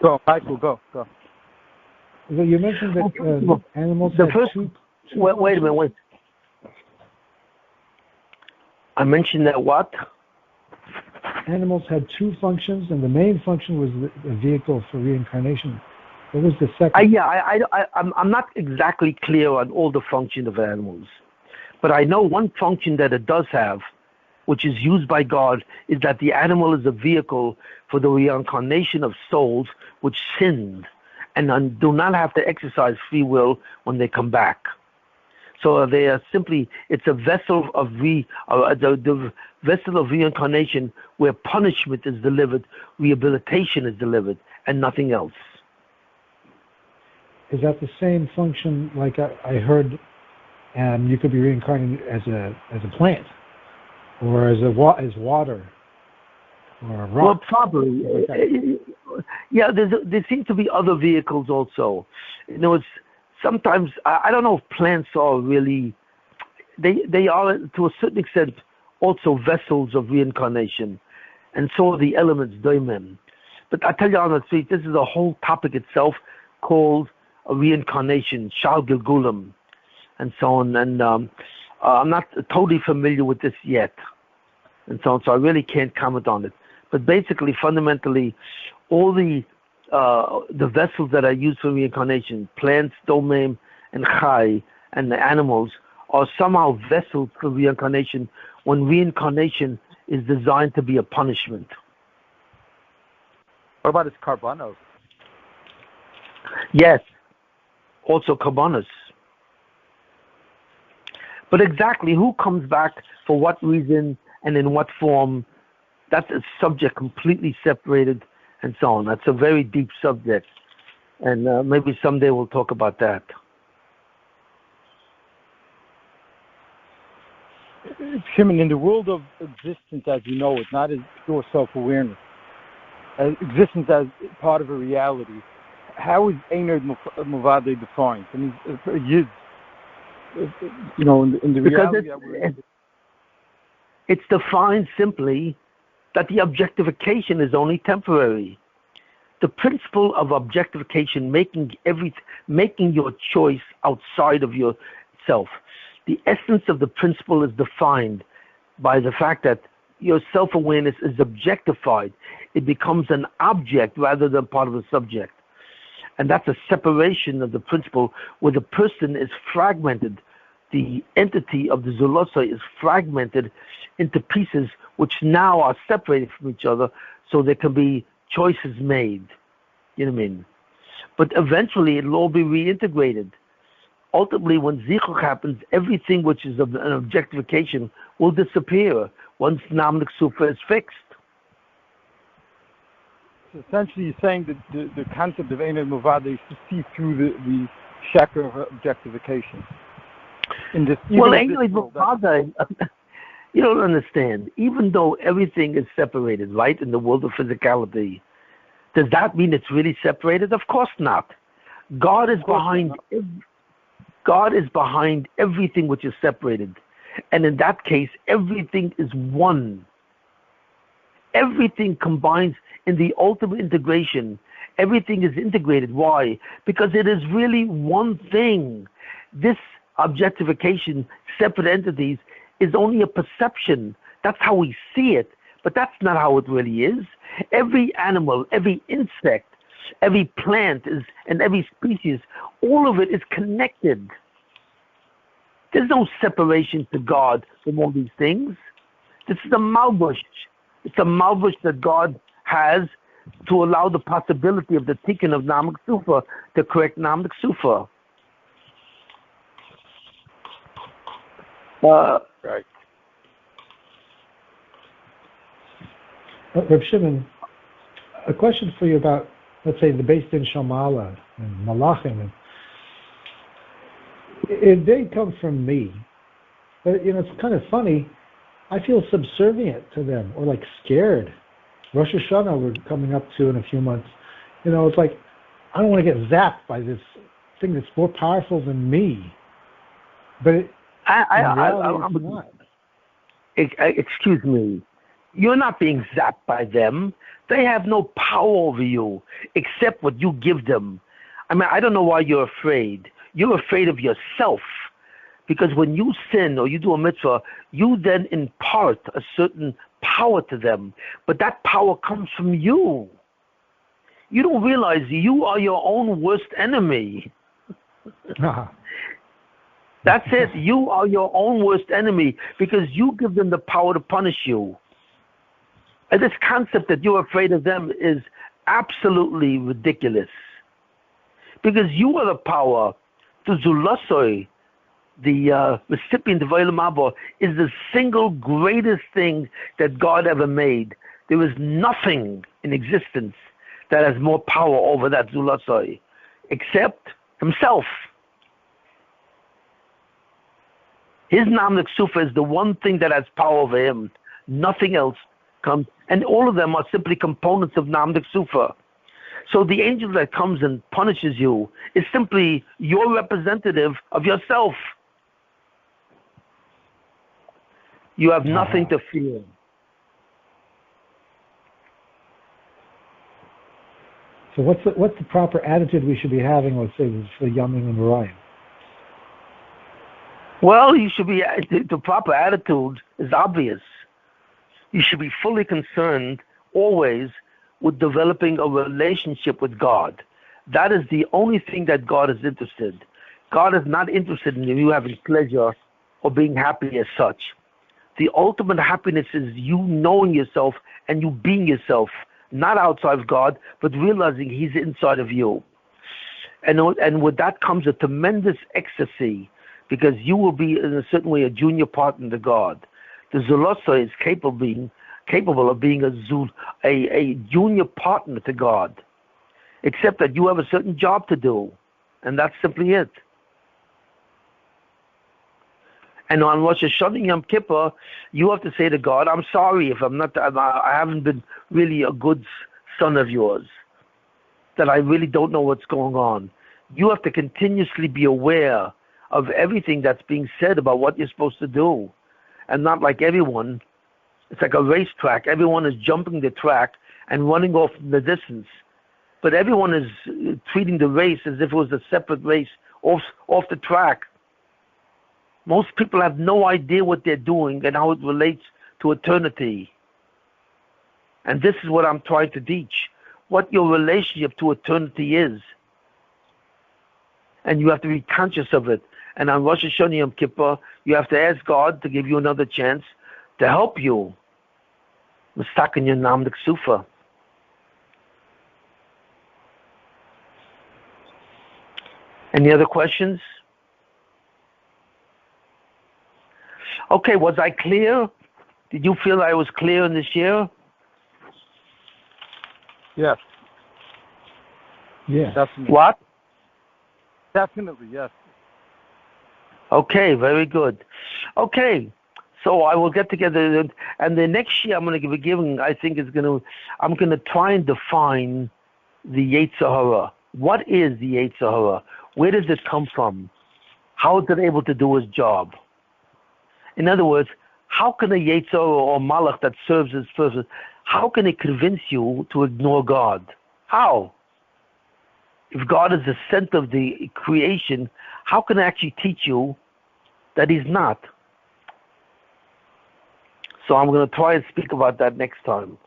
Go, Michael. Go. Well, you mentioned that animals. The first. Wait a minute. Wait. I mentioned that what? Animals had two functions, and the main function was a vehicle for reincarnation. What was the second? I'm not exactly clear on all the function of animals, but I know one function that it does have, which is used by God, is that the animal is a vehicle for the reincarnation of souls which sinned and do not have to exercise free will when they come back. So they are simply, it's a vessel of the vessel of reincarnation where punishment is delivered, rehabilitation is delivered, and nothing else. Is that the same function? Like I heard, you could be reincarnated as a plant, or as water, or a rock. Well, probably. Yeah, there seem to be other vehicles also. You know, it's sometimes I don't know if plants are really. They are to a certain extent also vessels of reincarnation, and so are the elements doimen. But I tell you honestly, this is a whole topic itself called a reincarnation, Shal Gilgulim, and so on. And I'm not totally familiar with this yet, and so on. So I really can't comment on it. But basically, fundamentally, all the the vessels that are used for reincarnation, plants, domain, and chai, and the animals, are somehow vessels for reincarnation when reincarnation is designed to be a punishment. What about its carbonos? Yes, also carbonos. But exactly who comes back for what reason and in what form, that's a subject completely separated and so on. That's a very deep subject. And maybe someday we'll talk about that. Shimon, in the world of existence as you know it, not as pure self-awareness, as existence as part of a reality, how is Ein Muvadeh defined? I mean, Yid, in the reality that we're in. It's defined simply that the objectification is only temporary. The principle of objectification, making your choice outside of yourself. The essence of the principle is defined by the fact that your self-awareness is objectified. It becomes an object rather than part of the subject. And that's a separation of the principle where the person is fragmented. The entity of the Zulasa is fragmented into pieces which now are separated from each other so there can be choices made. You know what I mean? But eventually it'll all be reintegrated. Ultimately, when Zichuk happens, everything which is an objectification will disappear once Namlik Sufa is fixed. So essentially, you're saying that the concept of Ein Muvadeh is to see through the shackle of objectification. In this, well, Ein Muvadeh, you don't understand. Even though everything is separated, right, in the world of physicality, does that mean it's really separated? Of course not. God is behind everything which is separated. And in that case, everything is one. Everything combines in the ultimate integration. Everything is integrated. Why? Because it is really one thing. This objectification, separate entities, is only a perception. That's how we see it. But that's not how it really is. Every animal, every insect, every plant and every species, all of it is connected. There's no separation to God from all these things. This is a malbush. It's a malbush that God has to allow the possibility of the tikkun of Namlik Sufa to correct Namlik Sufa. Right. Reb Shimon, a question for you about, let's say, the Beis Din Shamala and Malachim. It did come from me, but it's kind of funny. I feel subservient to them, or like scared. Rosh Hashanah we're coming up to in a few months. It's like I don't want to get zapped by this thing that's more powerful than me. But I'm not. Excuse me. You're not being zapped by them. They have no power over you except what you give them. I mean, I don't know why you're afraid. You're afraid of yourself. Because when you sin or you do a mitzvah, you then impart a certain power to them. But that power comes from you. You don't realize you are your own worst enemy. That's it. You are your own worst enemy because you give them the power to punish you. And this concept that you're afraid of them is absolutely ridiculous. Because you are the power. The Zulasoi, the recipient of Olam haZeh, is the single greatest thing that God ever made. There is nothing in existence that has more power over that Zulasoi except himself. His Namlik Sufa is the one thing that has power over him. Nothing else comes. And all of them are simply components of Namlik Sufa. So the angel that comes and punishes you is simply your representative of yourself. You have nothing to fear. So what's the proper attitude we should be having, let's say, for Yamim and Ryan? Well, the proper attitude is obvious. You should be fully concerned always with developing a relationship with God. That is the only thing that God is interested. God is not interested in you having pleasure or being happy as such. The ultimate happiness is you knowing yourself and you being yourself, not outside of God, but realizing He's inside of you. And with that comes a tremendous ecstasy, because you will be in a certain way a junior partner to God. The Zulasa is capable of being a junior partner to God, except that you have a certain job to do, and that's simply it. And on Rosh Hashanah Yom Kippur, you have to say to God, I'm sorry if I haven't been really a good son of yours, that I really don't know what's going on. You have to continuously be aware of everything that's being said about what you're supposed to do. And not like everyone. It's like a racetrack. Everyone is jumping the track and running off in the distance. But everyone is treating the race as if it was a separate race off the track. Most people have no idea what they're doing and how it relates to eternity. And this is what I'm trying to teach, what your relationship to eternity is. And you have to be conscious of it. And on Rosh Hashanah Yom Kippur, you have to ask God to give you another chance to help you. Mistaken your Nam Sufa. Any other questions? Okay, was I clear? Did you feel I was clear in this year? Yes. Yeah. Definitely. What? Definitely, yes. Okay, very good. Okay, so I will get together, and the next year I'm going to be giving, I'm going to try and define the Yetzer Hara. What is the Yetzer Hara? Where does it come from? How is it able to do its job? In other words, how can a Yetzer Hara or Malach that serves its purpose, how can it convince you to ignore God? How? If God is the center of the creation, how can I actually teach you that He's not? So I'm going to try and speak about that next time.